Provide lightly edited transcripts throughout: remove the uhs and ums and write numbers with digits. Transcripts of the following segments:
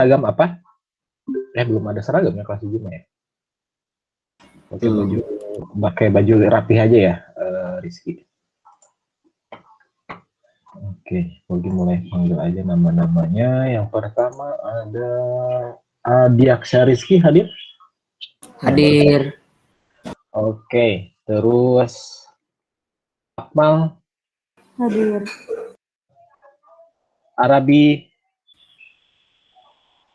Seragam apa? Belum ada seragam ya kelas 7 ya. Pakai baju rapi aja ya, Rizky. Oke, Bogi mulai panggil aja nama-namanya. Yang pertama ada Adiaksa Rizky hadir? Hadir. Oke, terus Akmal Hadir. Arabi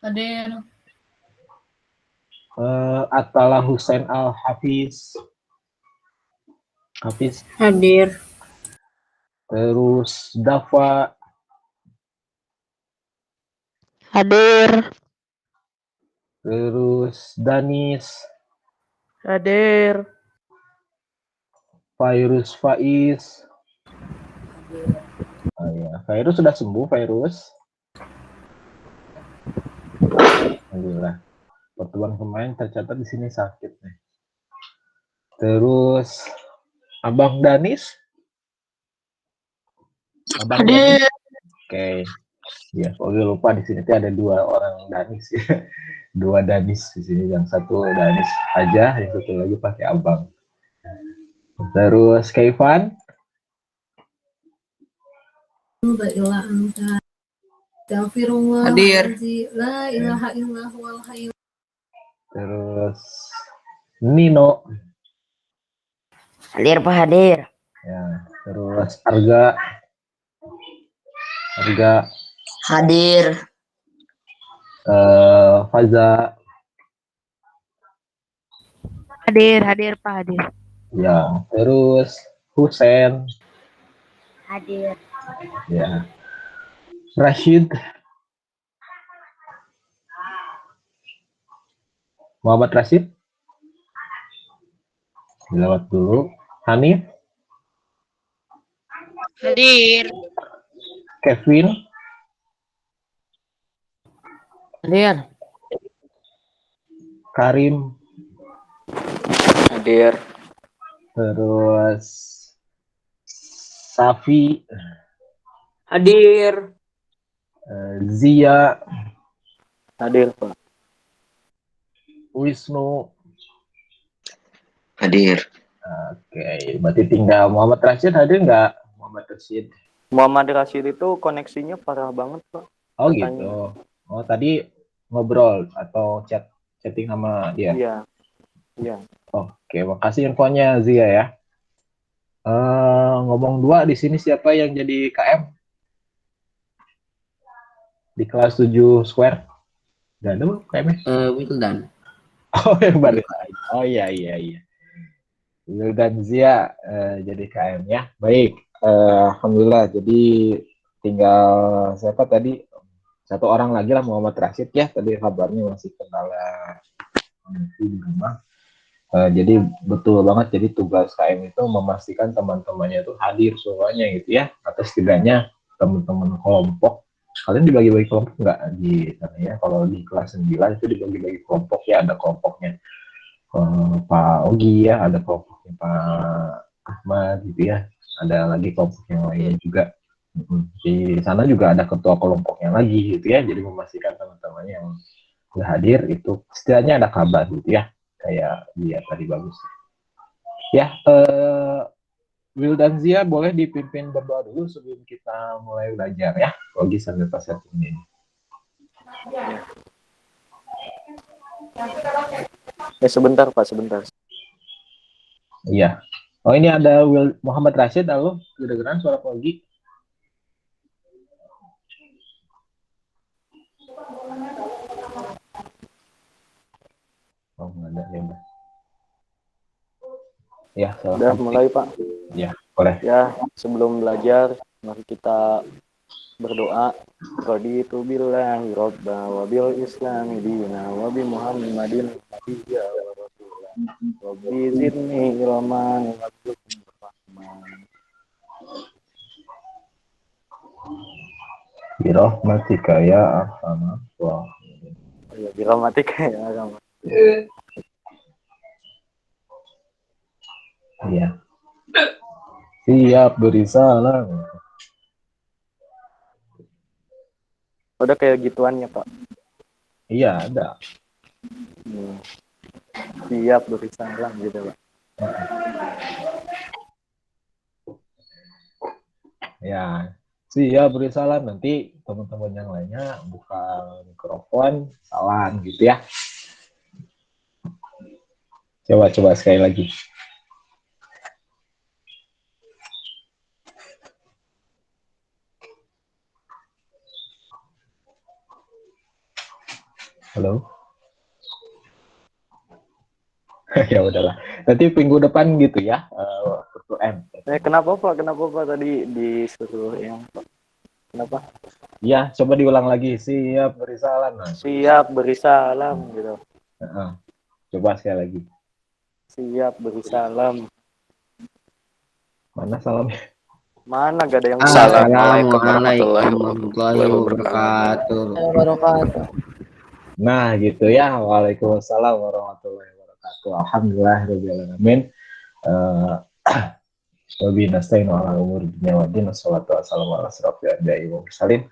Hadir. Atala Husain Al Hafiz Hadir. terus Dafa Hadir. terus Danis Hadir. Fairuz Faiz. Oh ya, Fairuz sudah sembuh, Fairuz. Alhamdulillah. Pertemuan kemarin tercatat di sini sakit nih. Terus Abang Danis. Hadir. Oke. Ya, kalau lupa di sini tuh ada 2 orang Danis ya. 2 Danis di sini, yang satu Danis aja, yang satu lagi pakai Abang. Terus Kaivan. Hadir. Terus Nino. Hadir, Pak, hadir. Ya, terus Arga. Hadir. Faza. Hadir, Pak, hadir. Ya, terus Husen. Hadir. Ya. Rashid. Muhammad Rashid. Dilewat dulu. Hanif. Hadir. Kevin. Hadir. Karim. Hadir. Terus Safi. Hadir. Zia. Hadir, Pak. Wisnu. Hadir. Oke, berarti tinggal Muhammad Rashid hadir nggak? Muhammad Rashid. Muhammad Rashid itu koneksinya parah banget, Pak. Oh Katanya. gitu. Oh tadi ngobrol atau chatting sama dia? Iya. Oke, makasih infonya Zia ya. Ngomong 2 di sini siapa yang jadi KM? Di kelas 7 Square? Gak ada KM-nya? Wildan. Oh yang baru. Oh iya. Dan Zia jadi KM ya. Baik. Alhamdulillah. Jadi tinggal siapa tadi? 1 orang lagi lah, Muhammad Rashid ya. Tadi kabarnya masih kendala di rumah. Jadi betul banget. Jadi tugas KM itu memastikan teman-temannya itu hadir semuanya gitu ya. Atau setidaknya teman-teman kelompok. Kalian dibagi-bagi kelompok nggak di sana ya? Kalau di kelas 9 itu dibagi-bagi kelompok ya. Ada kelompoknya Pak Ogi ya, ada kelompoknya Pak Ahmad gitu ya. Ada lagi kelompok yang lainnya juga. Di sana juga ada ketua kelompoknya lagi gitu ya. Jadi memastikan teman-teman yang nggak hadir itu setidaknya ada kabar gitu ya. Kayak dia tadi bagus. Ya, Will dan Zia boleh dipimpin berdoa dulu sebelum kita mulai belajar ya. Ogi sambil pas ini. Sebentar, Pak, sebentar. Iya. Oh ini ada Will Muhammad Rashid, halo. Kedengeran suara Ogi? Oh nggak ada ya udah. Ya, Udah mulai, Pak. Ya, boleh. Ya, sebelum belajar, mari kita berdoa. Raditu billahi robba wa bil islami dina wa bi muhammadin nabiyya wa rasulah. Rabbi zidni ilman wa zidni rahman. Birahmatika ya arhamar rahimin. Ya, birahmatika ya arhamar. Iya. Siap beri salam. Udah kayak gituannya, Pak. Iya, ada. Siap beri salam gitu Pak. Ya, siap beri salam. Nanti teman-teman yang lainnya buka mikrofon, salam gitu ya. Coba sekali lagi. Halo. Ya udahlah. Nanti minggu depan gitu ya. M. Kenapa Pak tadi disuruh yang Pak? Kenapa? Ya, coba diulang lagi. Siap beri salam. Nah, Siap beri salam gitu. Coba sekali lagi. Siap beri salam. Mana salamnya? Mana gak ada yang Assalamualaikum warahmatullahi wabarakatuh. Nah, gitu ya. Waalaikumsalam warahmatullahi wabarakatuh. Alhamdulillahirrahmanirrahim. Wabi nasta'inu ala umur dunia wa din. Wassalatu wassalamu ala asrofil anbiya'i wa mursalin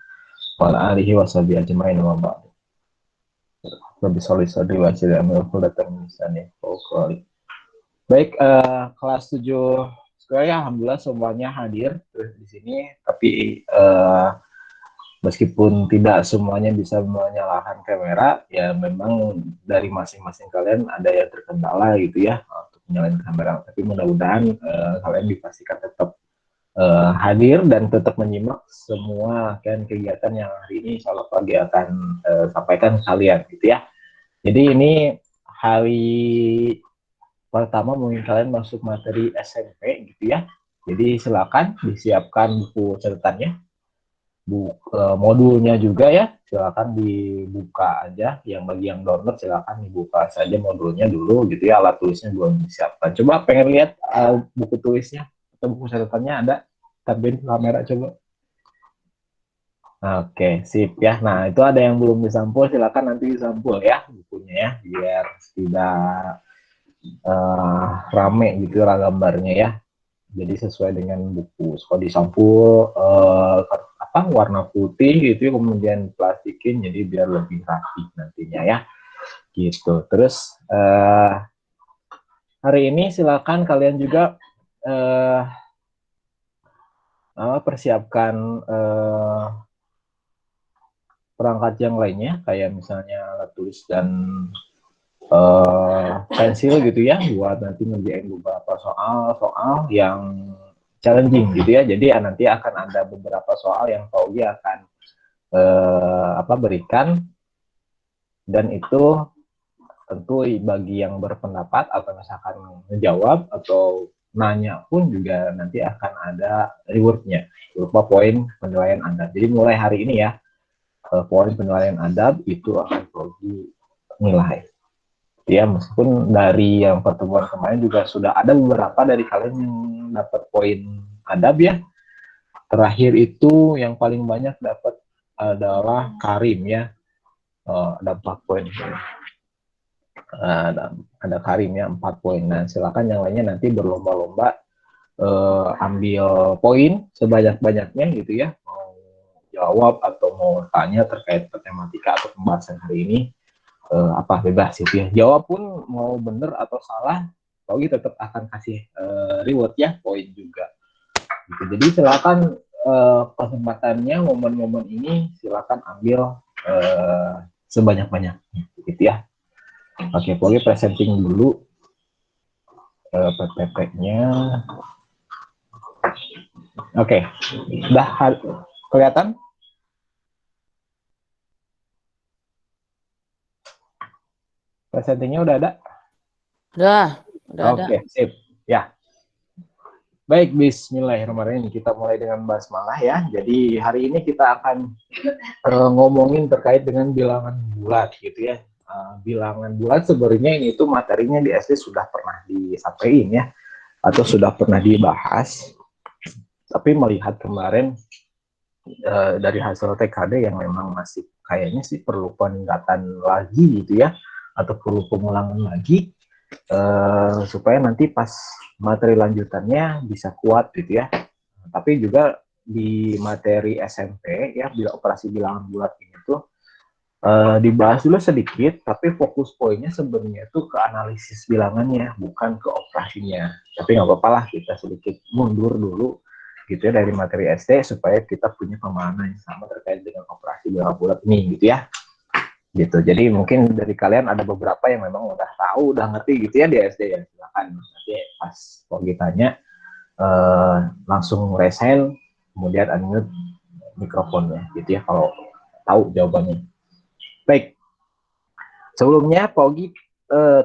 wa ala alihi wa sahbihi ajma'in wa ba'du. Rabbi sholli sadri wa yassir amri wahlul lisani yafqahu qawli. Baik, kelas 7 sekarang alhamdulillah semuanya hadir di sini, tapi meskipun tidak semuanya bisa menyalakan kamera, ya memang dari masing-masing kalian ada yang terkendala gitu ya untuk menyalakan kamera. Tapi mudah-mudahan kalian dipastikan tetap hadir dan tetap menyimak semua kegiatan yang hari ini insya Allah pagi akan sampaikan kalian gitu ya. Jadi ini hari pertama mungkin kalian masuk materi SMP gitu ya. Jadi silakan disiapkan buku catatannya. Modulnya juga ya, silakan dibuka aja. Yang bagi yang download silakan dibuka saja modulnya dulu gitu ya, alat tulisnya belum disiapkan. Coba pengen lihat buku tulisnya atau buku catatannya ada, tampilin kamera coba. Oke, sip ya. Nah, itu ada yang belum disampul, silakan nanti disampul ya bukunya ya, biar tidak rame gitu lah gambarnya ya. Jadi sesuai dengan buku. Kalau disampul warna putih gitu, kemudian plastikin, jadi biar lebih rapi nantinya ya. Gitu. Terus hari ini silakan kalian juga persiapkan perangkat yang lainnya, kayak misalnya alat tulis dan pensil gitu ya, buat nanti ngerjain beberapa soal yang challenging gitu ya. Jadi nanti akan ada beberapa soal yang Paugi akan berikan, dan itu tentu bagi yang berpendapat atau misalkan menjawab atau nanya pun juga nanti akan ada rewardnya berupa poin penilaian adab. Jadi mulai hari ini ya, poin penilaian adab itu akan Paugi nilai. Ya, meskipun dari yang pertemuan kemarin juga sudah ada beberapa dari kalian yang dapat poin adab ya. Terakhir itu yang paling banyak dapat adalah Karim ya, ada 4 poin. Ada Karim ya, 4 poin. Nah, silakan yang lainnya nanti berlomba-lomba ambil poin sebanyak-banyaknya gitu ya. Mau jawab atau mau tanya terkait tematika atau pembahasan hari ini. Bebas gitu ya. Jawab pun mau bener atau salah, Paugi tetap akan kasih reward ya, poin juga. Gitu. Jadi silakan kesempatannya, momen-momen ini silakan ambil sebanyak-banyaknya gitu ya. Oke, Paugi presenting dulu PPT-nya. Oke, udah kelihatan? Presentingnya udah ada? Udah ada. Oke, sip. Ya. Baik, bismillahirrahmanirrahim. Kita mulai dengan basmalah ya. Jadi hari ini kita akan ngomongin terkait dengan bilangan bulat gitu ya. Bilangan bulat sebenarnya ini tuh materinya di SD sudah pernah disampaikan ya, atau sudah pernah dibahas. Tapi melihat kemarin dari hasil TKD yang memang masih kayaknya sih perlu peningkatan lagi gitu ya, atau perlu pengulangan lagi supaya nanti pas materi lanjutannya bisa kuat gitu ya. Tapi juga di materi SMP ya, bila operasi bilangan bulat ini tuh dibahas dulu sedikit, tapi fokus poinnya sebenarnya itu ke analisis bilangannya, bukan ke operasinya. Tapi nggak apa-apa lah, kita sedikit mundur dulu gitu ya dari materi SD supaya kita punya pemahaman yang sama terkait dengan operasi bilangan bulat ini gitu ya. Gitu. Jadi mungkin dari kalian ada beberapa yang memang udah tahu, udah ngerti gitu ya di SD ya. Silakan nanti pas Pogi tanya langsung resen, kemudian unmute mikrofonnya gitu ya kalau tahu jawabannya. Baik, sebelumnya Pogi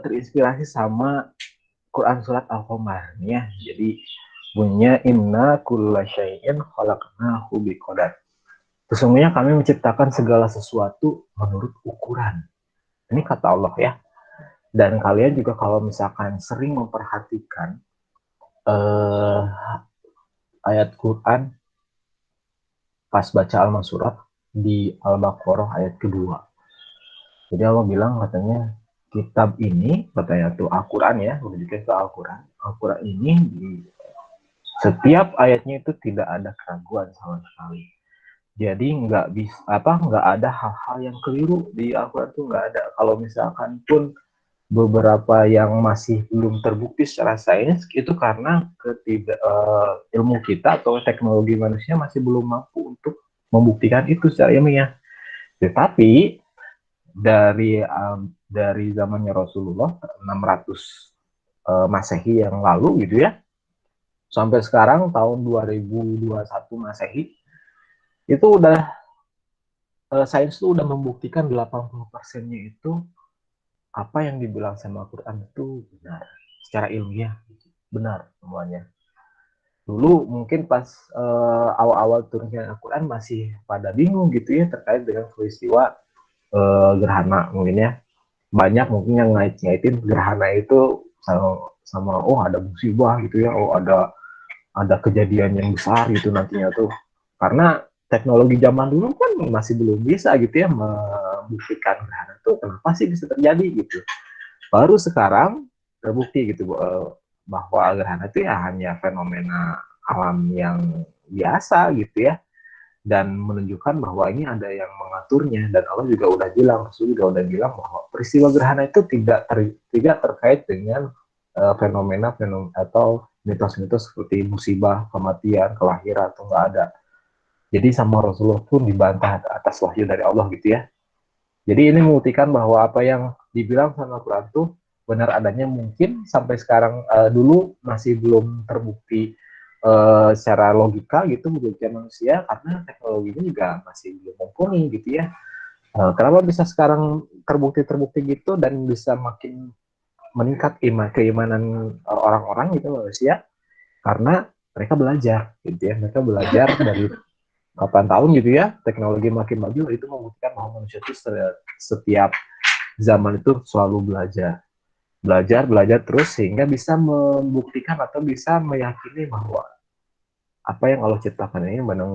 terinspirasi sama Quran Surat Al-Qamar ya. Jadi bunyinya inna kulla syai'in khalaqnahu biqadar. Sesungguhnya kami menciptakan segala sesuatu menurut ukuran. Ini kata Allah ya. Dan kalian juga kalau misalkan sering memperhatikan ayat Quran pas baca Al-Masurat di Al-Baqarah ayat kedua. Jadi Allah bilang katanya kitab ini, katanya tuh Al-Quran ya, menunjukkan ke Al-Quran. Al-Quran ini di setiap ayatnya itu tidak ada keraguan sama sekali. Jadi nggak ada hal-hal yang keliru di Al-Quran itu nggak ada. Kalau misalkan pun beberapa yang masih belum terbukti secara sains itu karena ilmu kita atau teknologi manusia masih belum mampu untuk membuktikan itu secara ilmiah. Tetapi dari zamannya Rasulullah 600 Masehi yang lalu gitu ya, sampai sekarang tahun 2021 Masehi itu udah sains itu udah membuktikan 80%-nya itu apa yang dibilang sama Al-Quran itu benar secara ilmiah, benar semuanya. Dulu mungkin pas awal-awal turunnya Al-Quran masih pada bingung gitu ya terkait dengan peristiwa gerhana mungkin ya. Banyak mungkin yang ngait-ngaitin gerhana itu sama oh ada musibah gitu ya, oh ada kejadian yang besar gitu nantinya tuh. Karena teknologi zaman dulu kan masih belum bisa gitu ya membuktikan gerhana itu kenapa sih bisa terjadi gitu. Baru sekarang terbukti gitu bahwa gerhana itu ya hanya fenomena alam yang biasa gitu ya, dan menunjukkan bahwa ini ada yang mengaturnya, dan Allah juga udah bilang, Rasul juga udah bilang bahwa peristiwa gerhana itu tidak terkait dengan fenomena atau mitos-mitos seperti musibah, kematian, kelahiran, atau nggak ada. Jadi sama Rasulullah pun dibantah atas wahyu dari Allah gitu ya. Jadi ini membuktikan bahwa apa yang dibilang sama Quran itu benar adanya, mungkin sampai sekarang dulu masih belum terbukti secara logika gitu pembuktian manusia karena teknologinya juga masih belum mumpuni gitu ya. Kenapa bisa sekarang terbukti gitu dan bisa makin meningkat keimanan orang-orang gitu manusia karena mereka belajar gitu ya. Mereka belajar dari 8 tahun gitu ya, teknologi makin maju, itu membuktikan bahwa manusia itu setiap zaman itu selalu belajar terus sehingga bisa membuktikan atau bisa meyakini bahwa apa yang Allah ciptakan ini benar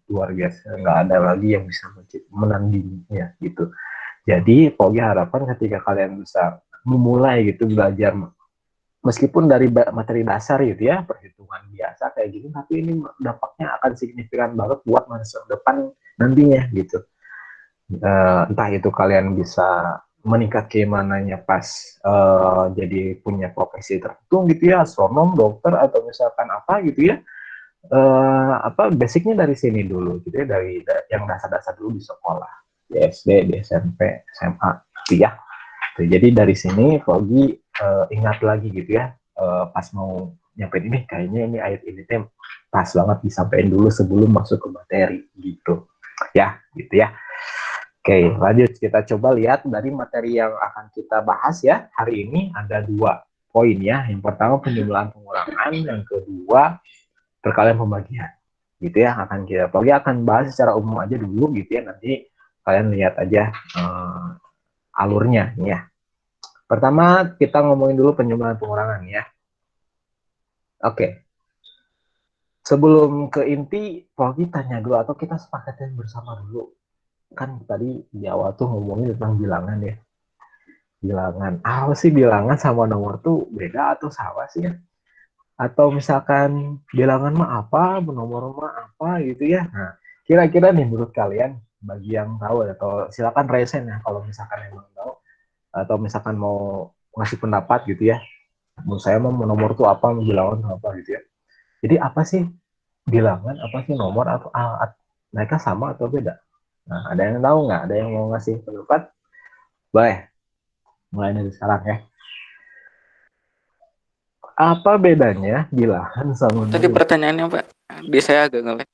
luar biasa, nggak ada lagi yang bisa menandinginya gitu. Jadi Pogi harapan ketika kalian bisa memulai gitu belajar meskipun dari materi dasar gitu ya, perhitungan biasa kayak gini, tapi ini dampaknya akan signifikan banget buat masa depan nantinya gitu. Entah itu kalian bisa meningkat keimanannya pas jadi punya profesi tertentu gitu ya, astronom, dokter, atau misalkan apa gitu ya. Basicnya dari sini dulu gitu ya, dari yang dasar-dasar dulu di sekolah, di SD, di SMP, SMA gitu ya. Jadi dari sini Fogi ingat lagi gitu ya, pas mau nyampein ini kayaknya ini ayat ini pas banget disampaikan dulu sebelum masuk ke materi gitu ya, gitu ya. Oke, lanjut kita coba lihat dari materi yang akan kita bahas ya hari ini. Ada 2 poin ya. Yang pertama penjumlahan pengurangan, yang kedua perkalian pembagian gitu ya. Kita akan bahas secara umum aja dulu gitu ya, nanti kalian lihat aja alurnya ya. Pertama kita ngomongin dulu penjumlahan pengurangan ya. Oke. Sebelum ke inti, Pogi tanya dulu atau kita sepakatin bersama dulu. Kan tadi di awal tuh ngomongin tentang bilangan ya. Bilangan. Apa sih bilangan sama nomor tuh beda atau sama sih ya? Atau misalkan bilangan mah apa, nomor mah apa gitu ya. Nah, kira-kira nih menurut kalian bagi yang tahu atau silakan resen ya kalau misalkan emang tahu atau misalkan mau ngasih pendapat gitu ya. Menurut saya mau nomor tuh apa, mau bilangan tuh apa gitu ya. Jadi apa sih bilangan, apa sih nomor atau mereka sama atau beda? Nah, ada yang tahu nggak? Ada yang mau ngasih pendapat? Boleh. Mulai dari sekarang ya. Apa bedanya bilangan sama Tadi nomor? pertanyaannya Pak, di saya agak ngelag.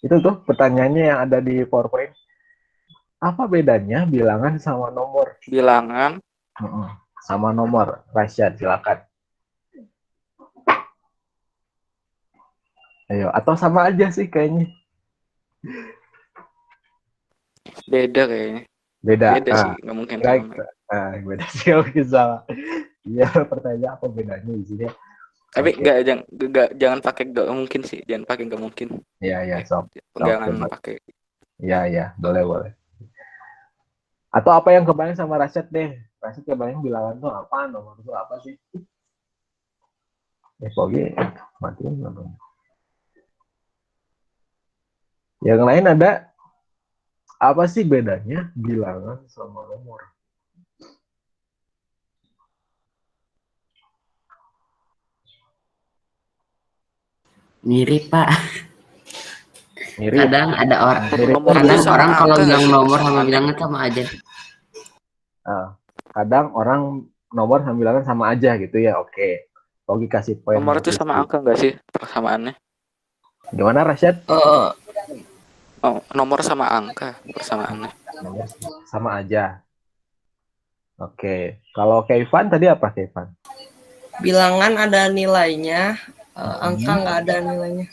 Itu tuh pertanyaannya yang ada di PowerPoint. Apa bedanya bilangan sama nomor? Bilangan Sama nomor. Rasyad, silakan. Ayo, atau sama aja sih kayaknya. beda kayaknya. Beda. Beda sih, nggak mungkin Baik. sama. Beda sih mungkin sama. Iya, pertanyaan apa bedanya di sini? Tapi Oke. jangan pakai nggak mungkin sih, jangan pakai nggak mungkin. Iya, sob. Jangan Oke, pakai. Iya, boleh. Atau apa yang kebayang sama Rasyad deh? Rasyad kebayang bilangan tuh apa, nomor itu apa sih? Pogi, matiin namanya. Yang lain ada, apa sih bedanya bilangan sama nomor? Mirip, Pak. Mirip. Kadang ada orang, Nomor kadang itu sama orang kalau angka bilang nggak sih? nomor sama Persamaan. bilangan sama aja. Kadang orang nomor sama bilangan sama aja gitu ya. Oke. Pogi kasih poin. Nomor itu sama angka nggak sih persamaannya? Gimana Rasyad? Oh, nomor sama angka persamaannya. Nomor sama aja. Oke. Kalau Keivan tadi apa Keivan? Bilangan ada nilainya, angka nggak ada nilainya.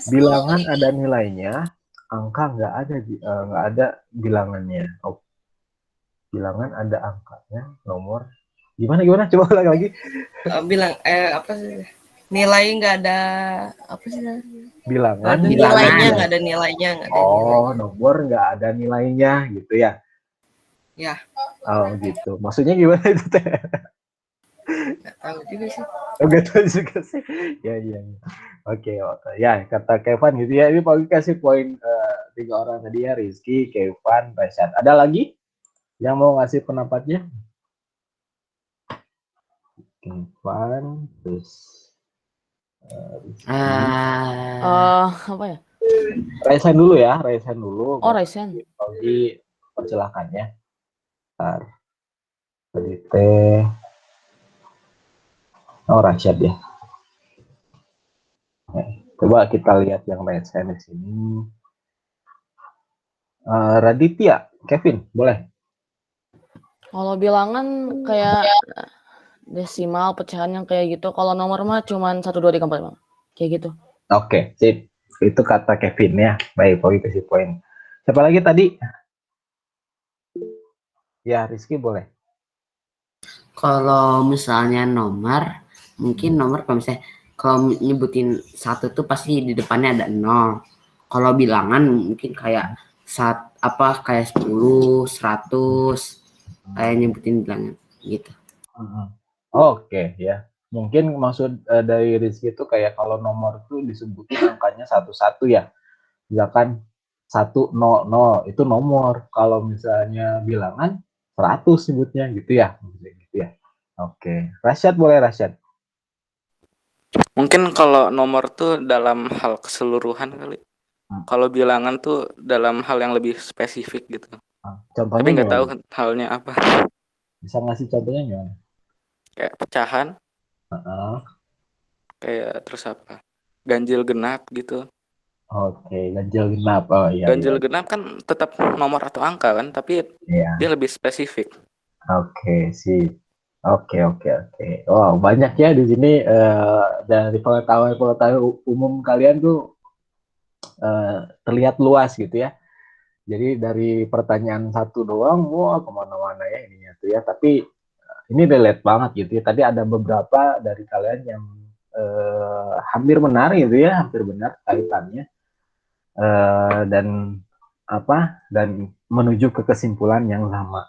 Bilangan ada nilainya, angka nggak ada bilangannya. Oh. Bilangan ada angkanya, nomor. Gimana? Coba ulang lagi. Apa sih? Nilai nggak ada apa sih? Bilangan. Nilainya nggak ada nilainya. Oh, nomor nggak ada nilainya gitu ya? Ya. Oh gitu. Maksudnya gimana itu teh? Nggak tahu juga sih. Nggak tahu juga sih. Ya. Oke. Ya kata Kevin gitu ya. Ini Pogi kasih poin 3 orang tadi ya, Rizky, Kevin, Rasyad. Ada lagi yang mau ngasih pendapatnya? Kevin, terus Apa ya? Raisan dulu ya, Raisan dulu. Oh, Raisen. Pogi persilahkan ya. Bentar. Tadi teh. Oh, Rasyad ya. Coba kita lihat yang Raisan di sini. Raditya, Kevin, boleh? Kalau bilangan kayak desimal pecahan yang kayak gitu. Kalau nomor mah cuman 1, 2, 3, 4, 5. Kayak gitu. Oke, sip. Itu kata Kevin ya. Baik, Pogi kasih poin. Siapa lagi tadi? Ya, Rizky boleh. Kalau misalnya nomor, mungkin nomor kalau nyebutin 1 tuh pasti di depannya ada 0. Kalau bilangan mungkin kayak kayak 10, 100, kayak nyebutin bilangan gitu. Oke, ya. Mungkin maksud dari Rizky itu kayak kalau nomor itu disebutin angkanya 1 ya. Misalkan 100 itu nomor. Kalau misalnya bilangan 100 sebutnya gitu ya. Oke. Rasyad boleh Rasyad. Mungkin kalau nomor tuh dalam hal keseluruhan kali. Kalau bilangan tuh dalam hal yang lebih spesifik gitu. Contohnya tapi nggak tahu halnya apa. Bisa ngasih contohnya nggak? Kayak pecahan. Kayak terus apa? Ganjil genap gitu. Oke, ganjil genap. Oh iya. Ganjil genap kan tetap nomor atau angka kan, tapi dia lebih spesifik. Oke, sih. Oke. Wow, banyak ya di sini dari pengetahuan umum kalian tuh terlihat luas gitu ya. Jadi dari pertanyaan 1 doang, wah kemana-mana ya ininya tuh ya. Tapi ini relate banget gitu ya. Tadi ada beberapa dari kalian yang hampir benar gitu ya, hampir benar kaitannya dan menuju ke kesimpulan yang sama.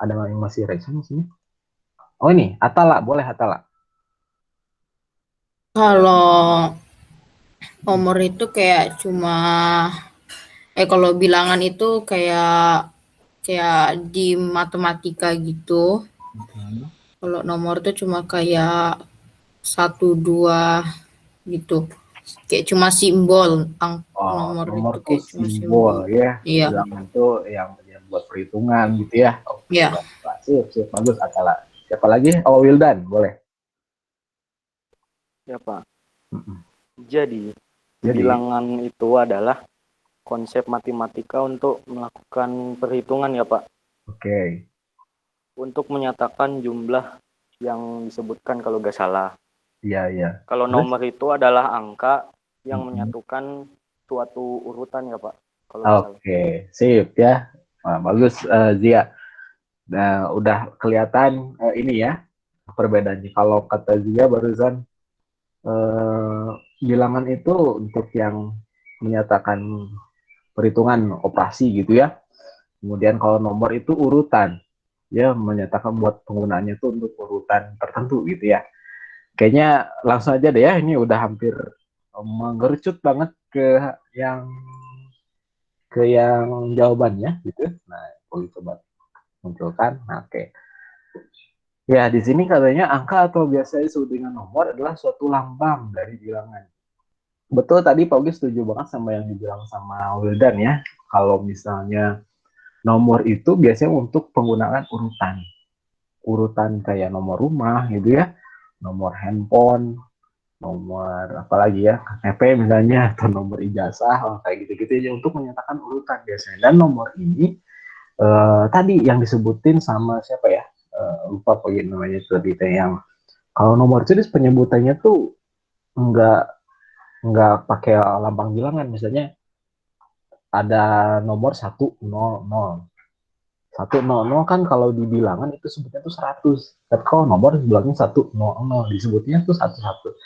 Ada yang masih reaction di sini? Oh ini, Atala, boleh Atala. Kalau nomor itu kayak cuma Kalau bilangan itu kayak kayak di matematika gitu. Kalau nomor tuh cuma kayak 1, 2 gitu. Kayak cuma simbol. Oh, Nomor nomor itu tuh kayak cuma simbol simbol. ya. Iya, Bilangan tuh yang buat perhitungan gitu ya. Oke, iya. Pak. Sip, sip. Bagus, Akala. Siapa lagi? Oh, Wildan. Boleh. Ya Pak. Mm-mm. Jadi Jadi, bilangan itu adalah konsep matematika untuk melakukan perhitungan ya Pak. oke. Untuk menyatakan jumlah yang disebutkan kalau nggak salah. Iya, iya. Kalau Terus? nomor itu adalah angka yang Mm-mm. menyatukan suatu urutan ya Pak. Kalau nggak salah. Oke, sip ya. Wah, bagus, Zia. Nah, udah kelihatan ini ya perbedaannya. Kalau kata Zia barusan eh, bilangan itu untuk yang menyatakan perhitungan operasi gitu ya. Kemudian kalau nomor itu urutan, ya menyatakan buat penggunaannya itu untuk urutan tertentu gitu ya. Kayaknya langsung aja deh ya, ini udah hampir mengerucut banget yang yang jawabannya gitu. Nah, boleh coba munculkan. Nah, oke. Ya, di sini katanya angka atau biasanya disebut dengan nomor adalah suatu lambang dari bilangan. Betul tadi Pak Ugi setuju banget sama yang dibilang sama Wildan ya. Kalau misalnya nomor itu biasanya untuk penggunaan urutan. Urutan kayak nomor rumah gitu ya, nomor handphone, nomor apalagi ya, KTP misalnya, atau nomor ijazah, kayak gitu-gitu aja untuk menyatakan urutan biasanya. Dan nomor ini tadi yang disebutin sama siapa ya? Lupa apa namanya itu tadi yang kalau nomor itu penyebutannya tuh nggak nggak pakai lambang bilangan, misalnya ada nomor 100 kan kalau di bilangan itu sebutnya tuh 100. Tapi kalau nomor bilangnya 100 disebutnya tuh 11.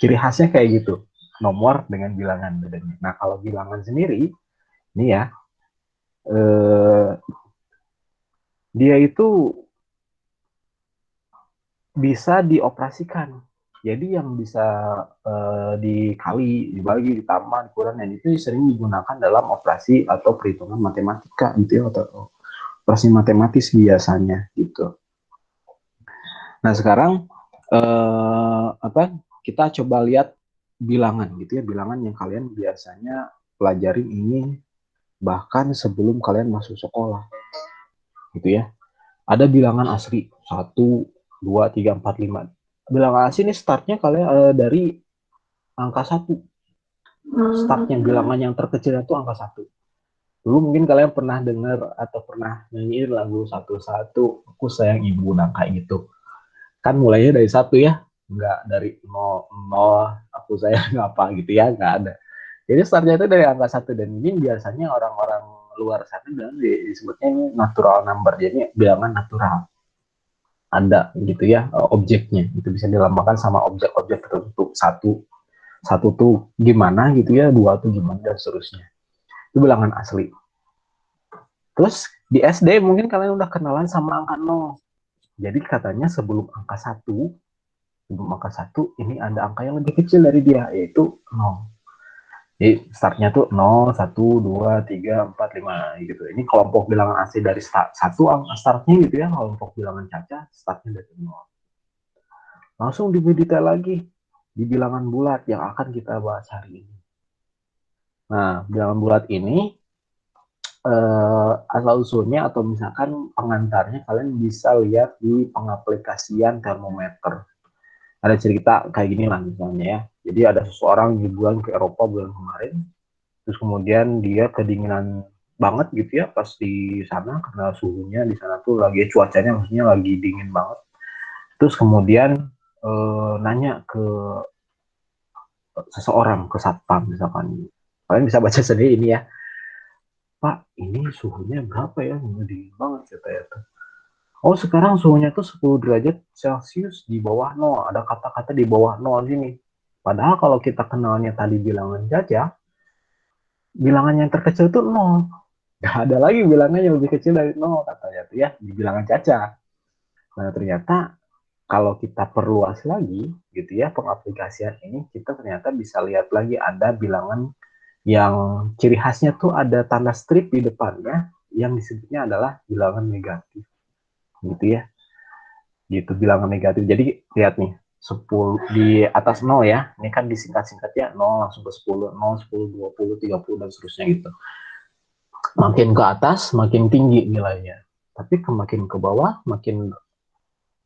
Ciri khasnya kayak gitu. Nomor dengan bilangan bedanya. Nah, kalau bilangan sendiri ini ya eh, dia itu bisa dioperasikan. Jadi yang bisa dikali, dibagi, ditambah, dikurang, dan itu sering digunakan dalam operasi atau perhitungan matematika gitu ya, atau operasi matematis biasanya gitu. Nah, sekarang kita coba lihat bilangan gitu ya, bilangan yang kalian biasanya pelajarin ini bahkan sebelum kalian masuk sekolah gitu ya. Ada bilangan asli 1, 2, 3, 4, 5. Bilangan asli ini startnya kalian dari angka 1. Startnya bilangan yang terkecil itu angka 1. Dulu mungkin kalian pernah dengar atau pernah nyanyiin lagu satu-satu, aku sayang ibu, nah kayak gitu. Kan mulainya dari 1 ya, nggak dari 0, aku sayang apa gitu ya, nggak ada. Jadi startnya itu dari angka 1, dan ini biasanya orang-orang luar sana bilang disebutnya ini natural number, jadi bilangan natural. Ada gitu ya objeknya, itu bisa dilambangkan sama objek-objek tertentu. Satu tuh gimana gitu ya, 2 tuh gimana, dan seterusnya. Itu bilangan asli. Terus di SD mungkin kalian udah kenalan sama angka 0. Jadi katanya sebelum angka 1 ini ada angka yang lebih kecil dari dia, yaitu 0. Jadi startnya tuh 0, 1, 2, 3, 4, 5 gitu. Ini kelompok bilangan asli dari 1 startnya gitu ya. Kelompok bilangan caca startnya dari 0. Langsung lebih detail lagi di bilangan bulat yang akan kita bahas hari ini. Nah, bilangan bulat ini asal usulnya atau misalkan pengantarnya kalian bisa lihat di pengaplikasian termometer. Ada cerita kayak gini lah misalnya ya. Jadi ada seseorang liburan ke Eropa bulan kemarin, terus kemudian dia kedinginan banget gitu ya pas di sana karena suhunya di sana tuh lagi cuacanya maksudnya lagi dingin banget. Terus kemudian nanya ke seseorang, ke satpam misalkan. Kalian bisa baca sendiri ini ya. Pak, ini suhunya berapa ya? Dingin banget katanya tuh. Oh, sekarang suhunya tuh 10 derajat Celcius di bawah 0. Ada kata-kata di bawah 0 sini. Padahal kalau kita kenalnya tadi bilangan jajah, bilangan yang terkecil itu 0. Gak ada lagi bilangan yang lebih kecil dari 0 katanya tuh ya, di bilangan caca. Nah, ternyata kalau kita perluas lagi gitu ya pengaplikasian ini, kita ternyata bisa lihat lagi ada bilangan yang ciri khasnya tuh ada tanda strip di depannya yang disebutnya adalah bilangan negatif. Gitu ya. Gitu bilangan negatif. Jadi lihat nih, 10 di atas 0 ya. Ini kan disingkat-singkatnya 0 langsung ke 10, 0, 10, 20, 30 dan seterusnya gitu. Makin ke atas makin tinggi nilainya. Tapi makin ke bawah makin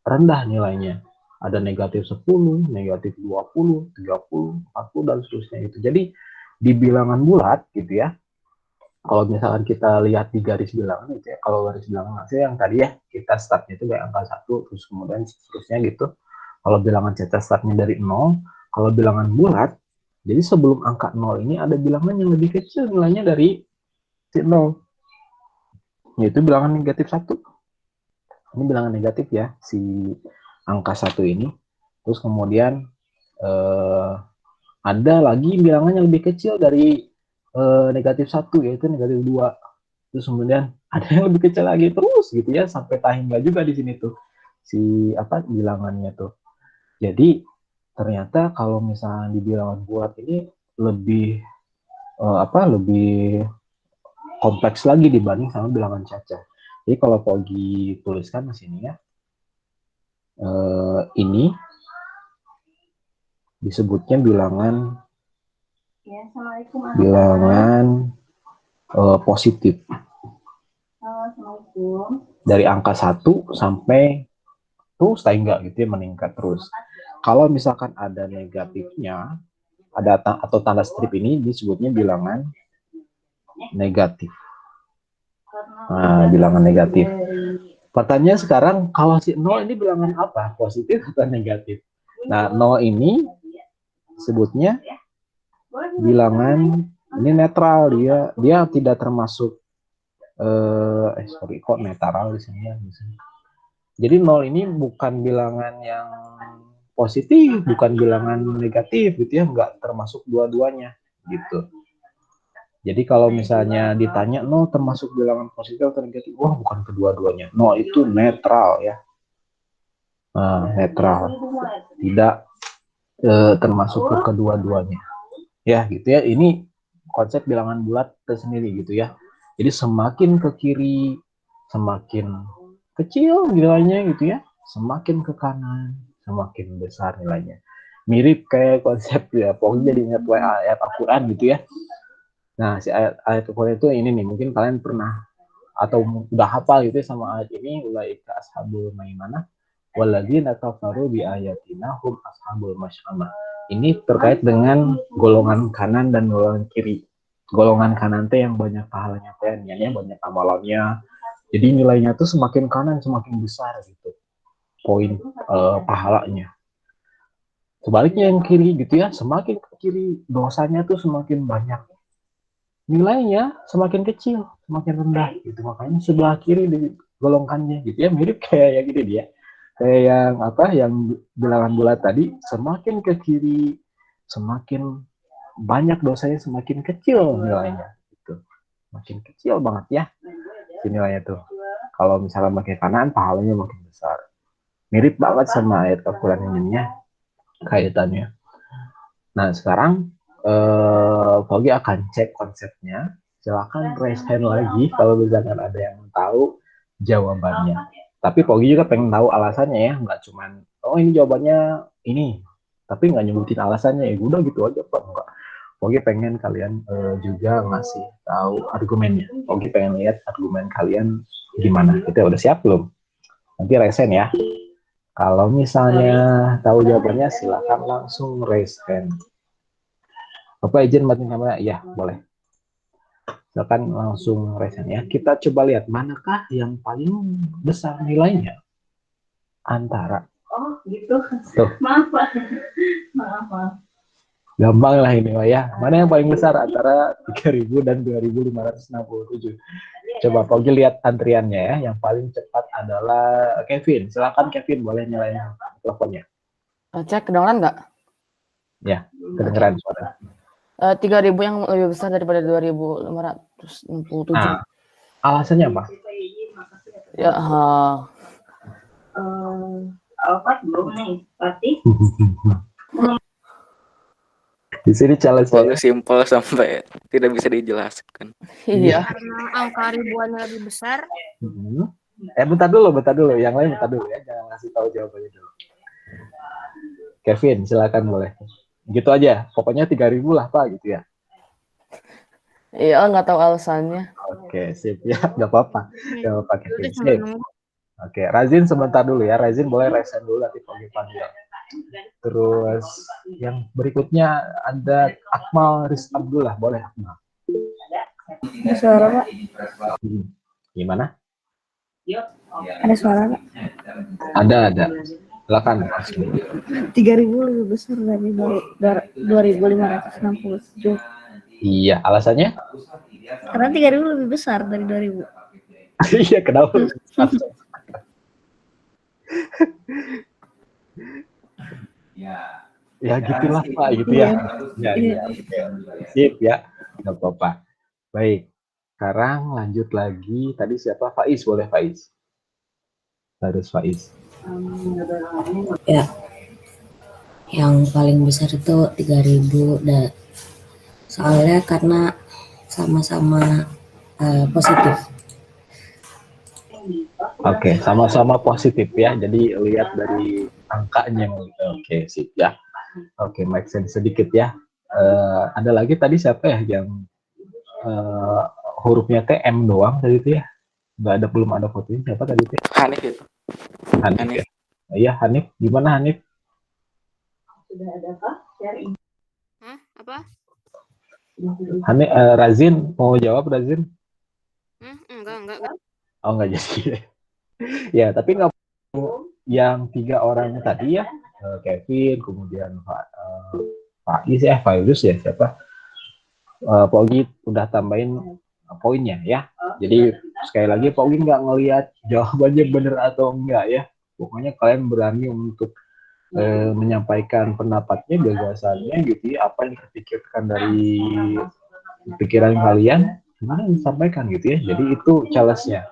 rendah nilainya. Ada negatif 10, negatif 20, 30, 40 dan seterusnya gitu. Jadi di bilangan bulat gitu ya. Kalau misalkan kita lihat di garis bilangan itu ya, kalau garis bilangan hasil yang tadi ya, kita startnya itu kayak angka 1, terus kemudian seterusnya gitu. Kalau bilangan cetak startnya dari 0, kalau bilangan bulat, jadi sebelum angka 0 ini ada bilangan yang lebih kecil nilainya dari si 0. Yaitu bilangan negatif 1. Ini bilangan negatif ya, si angka 1 ini. Terus kemudian ada lagi bilangan yang lebih kecil dari negatif 1, yaitu negatif 2. Terus kemudian ada yang lebih kecil lagi terus gitu ya, sampai tahingga juga di sini tuh si bilangannya tuh. Jadi ternyata kalau misalnya di bilangan bulat ini lebih lebih kompleks lagi dibanding sama bilangan caca. Jadi kalau Pogi tuliskan di sini ya, ini disebutnya bilangan positif. Dari angka 1 sampai terus tahingga gitu ya, meningkat terus. Kalau misalkan ada negatifnya, ada atau tanda strip ini disebutnya bilangan negatif. Nah, bilangan negatif. Pertanyaan sekarang, kalau si 0 ini bilangan apa? Positif atau negatif? Nah, 0 ini sebutnya bilangan ini netral, dia tidak termasuk kok netral di sini ya. Jadi 0 ini bukan bilangan yang positif, bukan bilangan negatif gitu ya, nggak termasuk dua-duanya gitu. Jadi kalau misalnya ditanya 0 termasuk bilangan positif atau negatif, wah bukan kedua-duanya. 0 itu netral ya. Nah, netral. Tidak termasuk ke kedua-duanya. Ya gitu ya, ini konsep bilangan bulat tersendiri gitu ya. Jadi semakin ke kiri, semakin kecil nilainya gitu ya. Semakin ke kanan, semakin besar nilainya. Mirip kayak konsep ya, pokoknya jadi ingat ayat Al-Quran gitu ya. Nah, si ayat Al-Quran itu ini nih, mungkin kalian pernah atau udah hafal gitu ya sama ayat ini, ulaika ashabul maimanah walladzina kafaru bi ayatina hum ashabul masy'amah. Ini terkait dengan golongan kanan dan golongan kiri. Golongan kanan teh yang banyak pahalanya teh, banyak amalannya. Jadi nilainya tuh semakin kanan semakin besar gitu. Poin pahalanya. Sebaliknya yang kiri gitu ya, semakin ke kiri dosanya tuh semakin banyak. Nilainya semakin kecil, semakin rendah gitu. Makanya sebelah kiri digolongkannya gitu ya, mirip kayak yang ini dia. Kayak yang bilangan bulat tadi, semakin ke kiri semakin banyak dosanya, semakin kecil nilainya gitu. Makin kecil banget ya nilainya tuh. Kalau misalnya pakai kanan, pahalanya makin besar. Mirip banget sama ayat Al-Quran ini ya kaitannya. Nah sekarang Pogi akan cek konsepnya. Silakan raise hand lagi kalau misalkan ada yang tahu jawabannya. Tapi Pogi juga pengen tahu alasannya ya, nggak cuman oh ini jawabannya ini, tapi nggak nyebutin alasannya ya udah gitu aja Pak. Enggak. Pogi pengen kalian juga ngasih tahu argumennya. Pogi pengen lihat argumen kalian gimana. Kita udah siap belum? Nanti raise hand ya. Kalau misalnya tahu jawabannya silakan langsung raise hand. Bapak izin matiin kamera? Ya, boleh. Silakan langsung raise hand ya. Kita coba lihat manakah yang paling besar nilainya antara. Oh, gitu. Tuh. Maaf, Pak. Maaf. Gampang lah ini, ya. Mana yang paling besar antara 3.000 dan 2.567? Coba Pogi lihat antriannya ya. Yang paling cepat adalah Kevin. Silakan Kevin, boleh nyalain teleponnya. Cek kedengeran nggak? Ya, kedengeran suara. 3.000 yang lebih besar daripada 2.567. Nah, alasannya apa? Ya, Alfat belum nih, Fatih. Di sini challenge Terlalu simpel sampai tidak bisa dijelaskan. Iya. Karena angka ribuannya lebih besar. Bentar dulu. Yang lain bentar dulu ya. Jangan ngasih tahu jawabannya dulu. Kevin, silakan boleh. Gitu aja. Pokoknya 3.000 lah, Pak, gitu ya. Iya, nggak tahu alasannya. Oke, sip ya. Nggak apa-apa. Nggak apa-apa, Kevin. Sip. Oke, Razin sebentar dulu ya. Razin boleh resen dulu nanti panggil. Terus yang berikutnya ada Akmal Riz Abdullah. Boleh, Akmal. Ada suara, Pak? Gimana? Ada suara, Pak? Ada. Silakan. 3.000 lebih besar dari 2.567. Iya, alasannya? Karena 3.000 lebih besar dari 2.000. Iya, kenapa? Ya gitulah Pak, gitu ya. Ya. Sip ya, nggak apa-apa. Baik, sekarang lanjut lagi. Tadi siapa? Faiz, boleh Faiz. Harus Faiz. Ya, yang paling besar itu 3.000 dan soalnya karena sama-sama positif. Oke, sama-sama positif ya. Jadi lihat dari angkanya. Oke, sip ya. Oke, make sense sedikit ya. Ada lagi tadi siapa ya yang hurufnya T M doang tadi itu ya? Belum ada fotonya. Siapa tadi itu? Hanif itu. Hanif. Ya? Iya, Hanif. Gimana Hanif? Sudah ada Pak? Sharing. Apa? Hanif, Razin mau jawab Razin? Enggak. Oh, enggak jadi. Ya, tapi nggak yang 3 orang tadi ya, Kevin, kemudian Faiz ya, Fairuz ya, siapa? Pogi udah tambahin poinnya ya. Jadi sekali lagi Pogi nggak ngelihat jawabannya benar atau enggak ya. Pokoknya kalian berani untuk menyampaikan pendapatnya, gagasannya gitu ya, apa yang terpikirkan dari pikiran kalian, gimana disampaikan gitu ya. Jadi itu challenge-nya.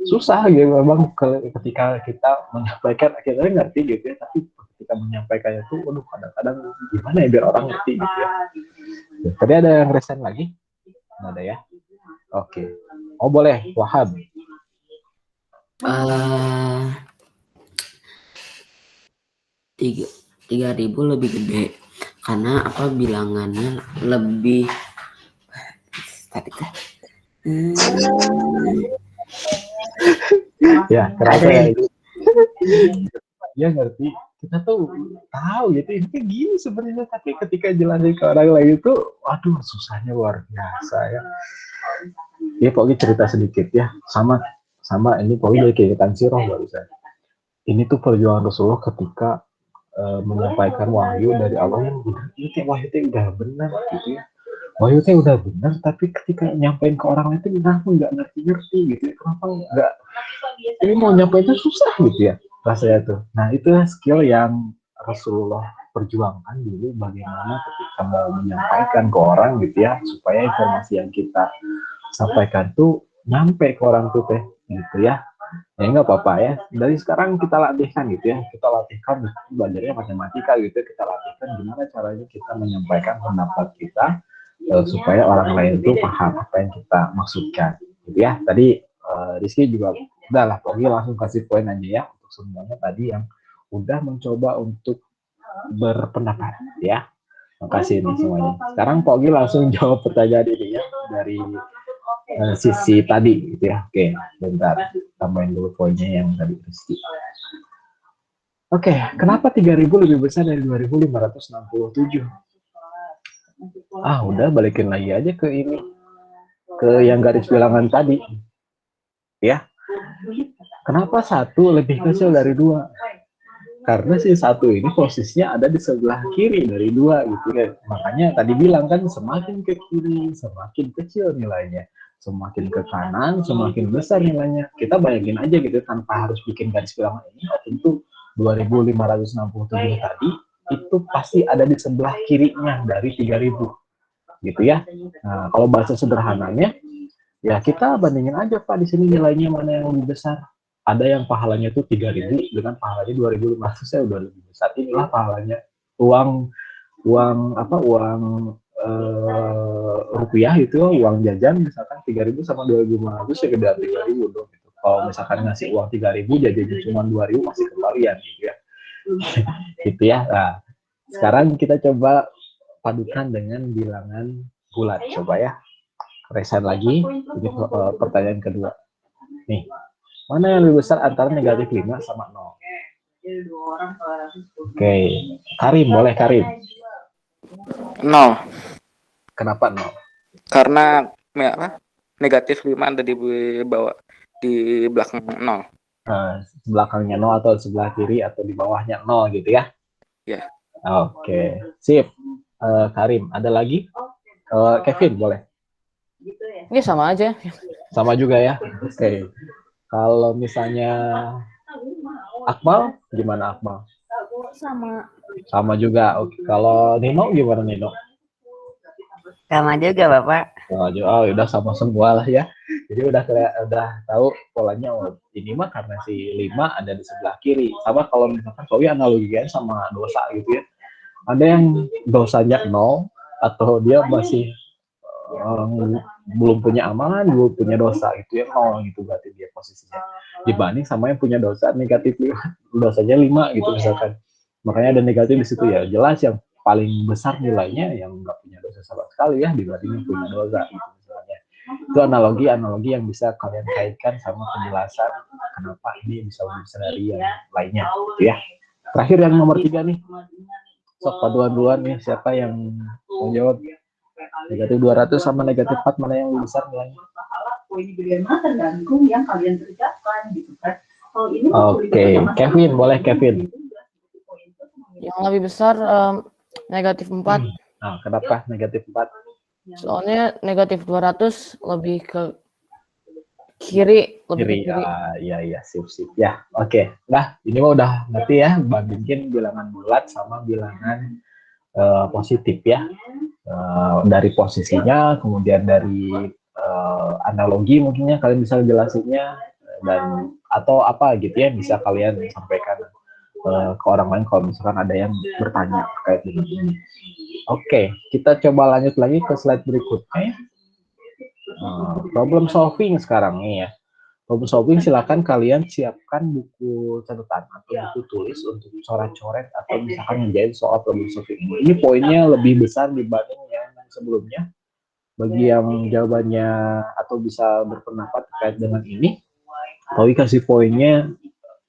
Susah gitu memang ketika kita menyampaikan, kita ngerti gitu ya, tapi ketika menyampaikannya tuh waduh kadang-kadang gimana ya biar orang ngerti gitu ya. Tadi ada yang resen lagi? Nggak ada ya? Oke. Oh boleh, Wahab. 3.000 lebih gede karena apa bilangannya lebih Ya kerasa ya itu. Dia ngerti, kita tuh tahu gitu ini kayak gini sebenarnya, tapi ketika jelasin ke orang lain itu waduh susahnya luar biasa ya. Ya pokoknya cerita sedikit ya, sama ini pokoknya dari kegiatan Siroh barusan. Ini tuh perjuangan Rasulullah ketika menyampaikan wahyu dari Allah yang benar. Ini kayak wahyu itu udah benar gitu ya. Wahyu itu udah benar, tapi ketika nyampein ke orang lain itu kenapa nggak ngerti gitu ya. Kenapa nggak, ini mau nyampein itu susah gitu ya rasanya tuh. Nah itu skill yang Rasulullah perjuangkan dulu, bagaimana ketika mau menyampaikan ke orang gitu ya, supaya informasi yang kita sampaikan tuh nyampe ke orang tuh teh gitu ya. Ya nggak apa-apa ya, dari sekarang kita latihkan gitu ya, kita latihkan belajarnya matematika gitu ya, kita latihkan gimana caranya kita menyampaikan pendapat kita supaya orang lain itu paham apa yang kita maksudkan gitu ya. Tadi Rizky juga udahlah, pokoknya langsung kasih poin aja ya untuk semuanya tadi yang udah mencoba untuk berpendapat ya. Makasih nih semuanya. Sekarang Pogi langsung jawab pertanyaan ini ya dari sisi tadi gitu ya. Oke, bentar tambahin dulu poinnya yang tadi Rizky. Oke, kenapa 3.000 lebih besar dari 2.567? Udah balikin lagi aja ke ini, ke yang garis bilangan tadi ya. Kenapa 1 lebih kecil dari 2? Karena si 1 ini posisinya ada di sebelah kiri dari 2 gitu ya. Makanya tadi bilang kan semakin ke kiri semakin kecil nilainya, semakin ke kanan semakin besar nilainya. Kita bayangin aja gitu tanpa harus bikin garis bilangan ini, tentu 2.567 tadi itu pasti ada di sebelah kirinya dari 3.000 gitu ya. Nah, kalau bahasa sederhananya ya kita bandingin aja Pak, di sini nilainya mana yang lebih besar. Ada yang pahalanya tuh 3.000 dengan pahalanya 2.500, saya udah lebih besar. Inilah pahalanya uang uang rupiah itu uang jajan misalkan 3.000 sama 2.500 ya gedean 3.000 dong gitu. Kalau misalkan ngasih uang 3.000 jajannya cuma 2.000 masih kembalian gitu ya. Gitu ya. Nah, sekarang kita coba padukan dengan bilangan bulat. Coba ya. Reset lagi. Ini pertanyaan kedua. Nih. Mana yang lebih besar antara negatif 5 sama 0? Oke. Karim, boleh Karim. 0. Kenapa 0? Karena negatif 5 ada di bawah, di belakang 0. Belakangnya 0 atau sebelah kiri atau di bawahnya 0 gitu ya? Ya. Oke, sip. Karim, ada lagi? Kevin, boleh? Ini sama aja. Sama juga ya? Oke. Kalau misalnya Akmal, gimana Akmal? Sama. Sama juga. Oke. Kalau Nino gimana Nino? Sama juga Bapak. Oh, udah sama semua lah ya. Jadi udah tahu polanya. Oh, ini mah karena si 5 ada di sebelah kiri. Sama kalau misalkan Sowi analogikan sama dosa gitu ya. Ada yang dosanya 0 atau dia masih belum punya amalan, belum punya dosa itu ya 0 gitu berarti dia posisinya. Dibanding sama yang punya dosa negatif 5, dosanya 5 gitu misalkan. Makanya ada negatif di situ ya. Jelas yang paling besar nilainya yang nggak punya dosa sama sekali ya dibanding yang punya dosa gitu misalnya. Itu analogi yang bisa kalian kaitkan sama penjelasan kenapa ini bisa lebih besar dari yang lainnya gitu ya. Terakhir yang nomor 3 nih. Sok paduan-paduan nih siapa yang mau jawab? Negatif 200 sama negatif 4 mana yang lebih besar nilainya? Oke, Kevin, boleh Kevin. Yang lebih besar negatif 4. Nah, kenapa negatif 4? Soalnya negatif 200 lebih ke kiri. Lebih ke kiri. Iya, sip. Ya, oke. Nah, ini mah udah ngerti ya, bandingin bilangan bulat sama bilangan positif ya. Dari posisinya, kemudian dari analogi mungkinnya kalian bisa jelasinnya, dan atau apa gitu ya, bisa kalian sampaikan ke orang lain kalau misalkan ada yang bertanya terkait dengan ini. Oke, kita coba lanjut lagi ke slide berikutnya. Problem solving sekarang nih ya. Problem solving silakan kalian siapkan buku catatan atau buku tulis untuk coret-coret atau misalkan ngerjain soal problem solving. Ini poinnya lebih besar dibanding yang sebelumnya. Bagi yang jawabannya atau bisa berpendapat terkait dengan ini, Tawi kasih poinnya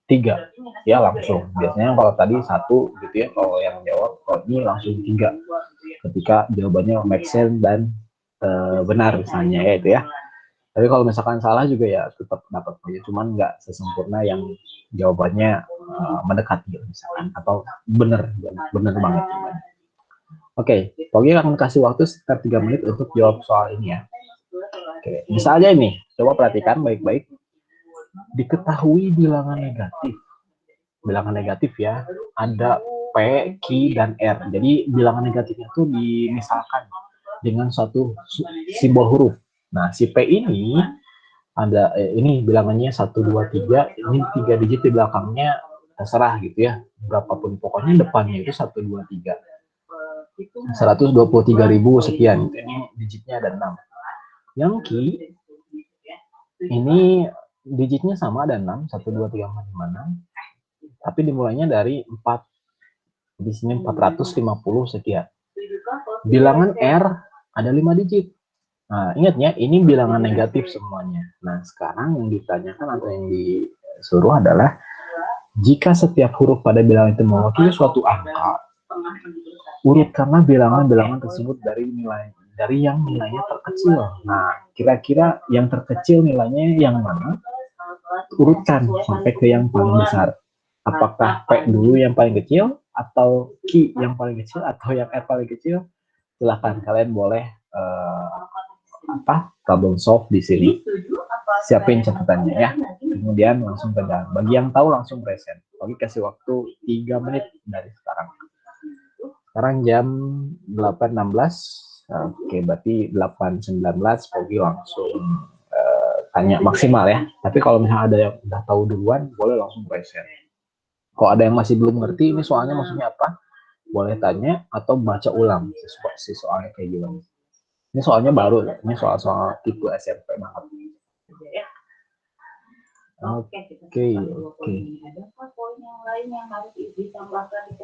3 ya langsung. Biasanya kalau tadi 1 gitu ya, kalau yang jawab, kalau ini langsung 3 ketika jawabannya make sense dan benar misalnya ya itu ya. Tapi kalau misalkan salah juga ya tetap dapat poinnya, cuman nggak sesempurna yang jawabannya mendekati misalkan atau benar banget. Oke, Togi akan kasih waktu sekitar 3 menit untuk jawab soal ini ya. Oke, bisa aja ini, coba perhatikan baik-baik. Diketahui bilangan negatif ya, ada P, Q, dan R. Jadi bilangan negatifnya itu dimisalkan dengan suatu simbol huruf. Nah, si P ini ada ini bilangannya 1, 2, 3, ini 3 digit di belakangnya terserah gitu ya. Berapapun pokoknya depannya itu 1, 2, 3. 123.000 sekian. Ini digitnya ada 6. Yang Q ini digitnya sama ada 6, 1, 2, 3, 4, 5, 6. Tapi dimulainya dari 4. Di sini 450 sekian. Bilangan R ada 5 digit. Nah, ingatnya ini bilangan negatif semuanya. Nah, sekarang yang ditanyakan atau yang disuruh adalah jika setiap huruf pada bilangan itu mewakili suatu angka, urutkanlah bilangan-bilangan tersebut dari yang nilainya terkecil. Nah, kira-kira yang terkecil nilainya yang mana? Urutkan sampai ke yang paling besar. Apakah P dulu yang paling kecil, atau Q yang paling kecil, atau yang R paling kecil? Silahkan kalian boleh problem solve di sini. Siapin catatannya ya. Kemudian langsung pegang. Bagi yang tahu langsung present. Oke, kasih waktu 3 menit dari sekarang. Sekarang jam 8.16. Oke, berarti 8.19 Pogi langsung tanya maksimal ya. Tapi kalau misalnya ada yang udah tahu duluan, boleh langsung present. Kalau ada yang masih belum ngerti ini soalnya maksudnya apa, boleh tanya atau baca ulang si soalnya kayak gimana. Ini soalnya baru ya, ini soal-soal tipe SMP banget. Oke, kita Oke, selesai dua oke. poin ini. Adakah poin yang lain yang harus ditambahkan di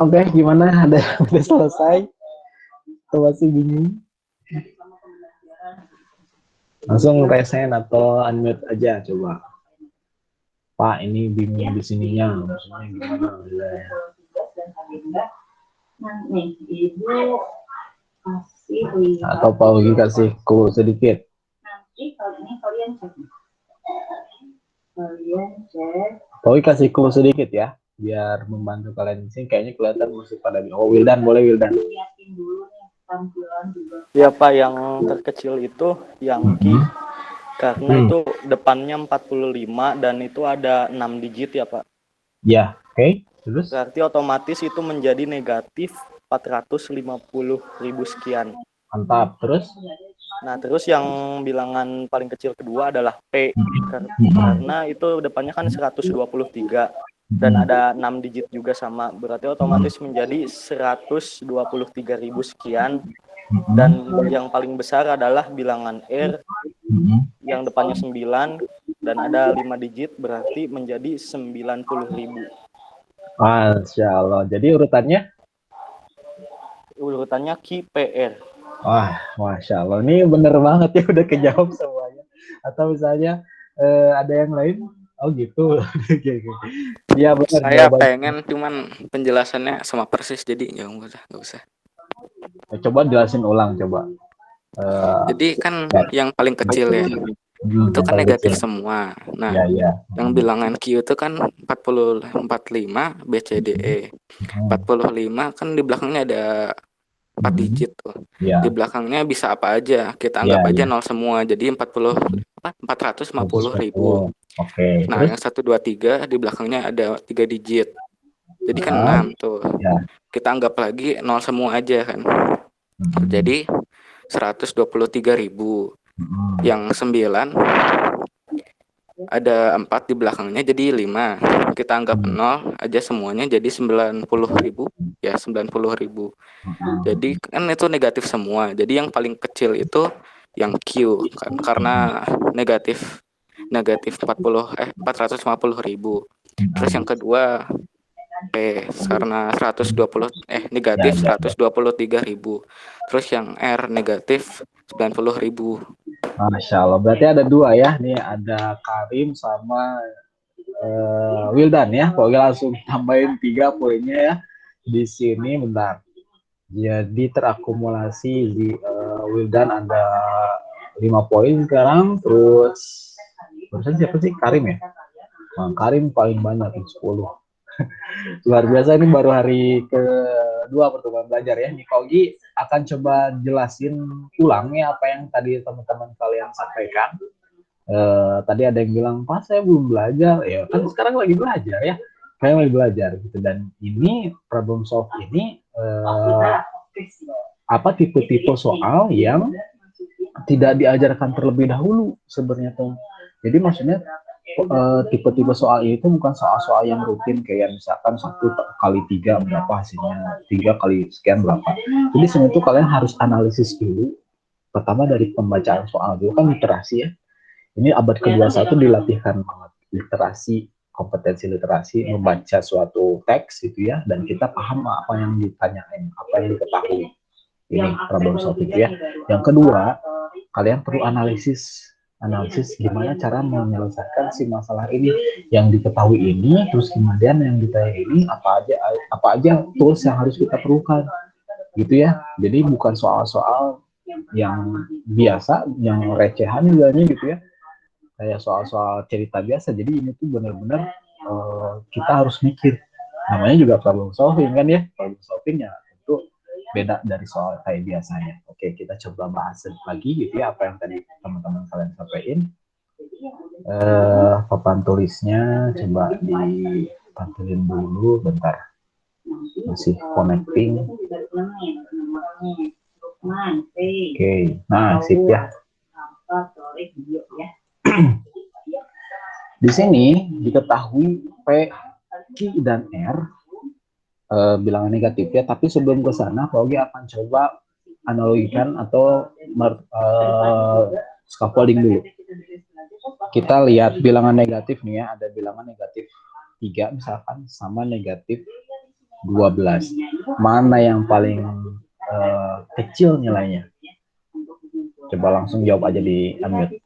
Oke, gimana? Ada udah selesai? Atau masih bingung? Langsung resen atau unmute aja coba. Pak, ini bingung di sininya. Maksudnya gimana? tugas dan agenda. Nah, nih, Ibu kasih lihat. Atau Pak Ugi kasih clue sedikit. Nanti kali ini kalian cek. Kalian cek. Pak Ugi kasih clue sedikit ya, biar membantu kalian di sini. Kayaknya kelihatan masih pada bingung. Oh, Wildan, boleh Wildan. Lihatin dulu nih tampilan juga. Ya Pak, yang terkecil itu yang Ki, karena itu depannya 45 dan itu ada 6 digit ya Pak. Ya, oke. Terus? Berarti otomatis itu menjadi negatif 450.000 sekian. Mantap. Terus? Nah, terus yang bilangan paling kecil kedua adalah P, karena itu depannya kan 123 dan ada 6 digit juga sama, berarti otomatis menjadi 123.000 sekian. Dan yang paling besar adalah bilangan R yang depannya 9 dan ada 5 digit, berarti menjadi 90.000. Masya Allah. Jadi urutannya? Urutannya Ki PR. Wah, Masya Allah. Ini bener banget ya, udah kejawab semuanya. Atau misalnya ada yang lain? Oh gitu. Iya benar. Saya pengen, cuman penjelasannya sama persis, jadi ya nggak usah. Coba jelasin ulang coba. Jadi kan yang paling kecil ya, itu kan negatif semua. Nah, yang bilangan Q itu kan 45 BCDE. 45 kan di belakangnya ada 4 digit tuh. Di belakangnya bisa apa aja. Kita anggap aja 0 semua. Jadi 450.000. Oke. Nah, yang 123 di belakangnya ada 3 digit. Jadi kan 6 tuh. Kita anggap lagi 0 semua aja kan. Jadi 123.000. Yang 9 ada 4 di belakangnya jadi 5. Kita anggap 0 aja semuanya jadi 90.000 ya, 90.000. Jadi kan itu negatif semua. Jadi yang paling kecil itu yang Q kan, karena negatif 450.000. Terus yang kedua P karena negatif 123.000. Terus yang R negatif 90.000. Masya Allah. Berarti ada 2 ya. Nih ada Karim sama Wildan ya. Pokoknya langsung tambahin 3 poinnya ya. Di sini bentar. Jadi terakumulasi di Wildan ada 5 poin sekarang. Terus barusan siapa sih? Karim ya? Nah, Karim paling banyak 10. Luar biasa, ini baru hari kedua pertemuan belajar ya. Nih Paugi akan coba jelasin ulang ya apa yang tadi teman-teman kalian sampaikan. Tadi ada yang bilang, Pak saya belum belajar. Ya kan sekarang lagi belajar ya. Saya lagi belajar gitu. Dan ini problem solve ini apa tipe-tipe soal yang tidak diajarkan terlebih dahulu sebenarnya tuh. Jadi maksudnya tipe-tipe soal itu bukan soal-soal yang rutin kayak misalkan 1 kali 3 berapa hasilnya, 3 kali sekian berapa. Jadi sebenarnya itu kalian harus analisis dulu. Pertama dari pembacaan soal dulu kan literasi ya. Ini abad ke-21 dilatihkan banget literasi, kompetensi literasi, membaca suatu teks gitu ya, dan kita paham apa yang ditanyain, apa yang diketahui. Ini problem solving ya. Yang kedua, kalian perlu analisis gimana cara menyelesaikan si masalah ini yang diketahui ini, terus kemudian yang ditanya ini apa aja tools yang harus kita perlukan gitu ya. Jadi bukan soal-soal yang biasa, yang recehan juga gitu ya, kayak soal-soal cerita biasa. Jadi ini tuh benar-benar kita harus mikir, namanya juga problem solving kan ya. Problem solving ya tentu beda dari soal kayak biasanya. Oke, kita coba bahas lagi gitu ya apa yang tadi teman-teman kalian sampaikan. Papan tulisnya coba ditampilin dulu bentar. Masih connecting. Oke, nah sip ya. Di sini diketahui P, Q, dan R bilangan negatif ya, tapi sebelum ke sana Paugi akan coba analogikan atau scaffolding dulu. Kita lihat bilangan negatif nih ya, ada bilangan negatif 3 misalkan sama negatif 12. Mana yang paling kecil nilainya? Coba langsung jawab aja di unmute.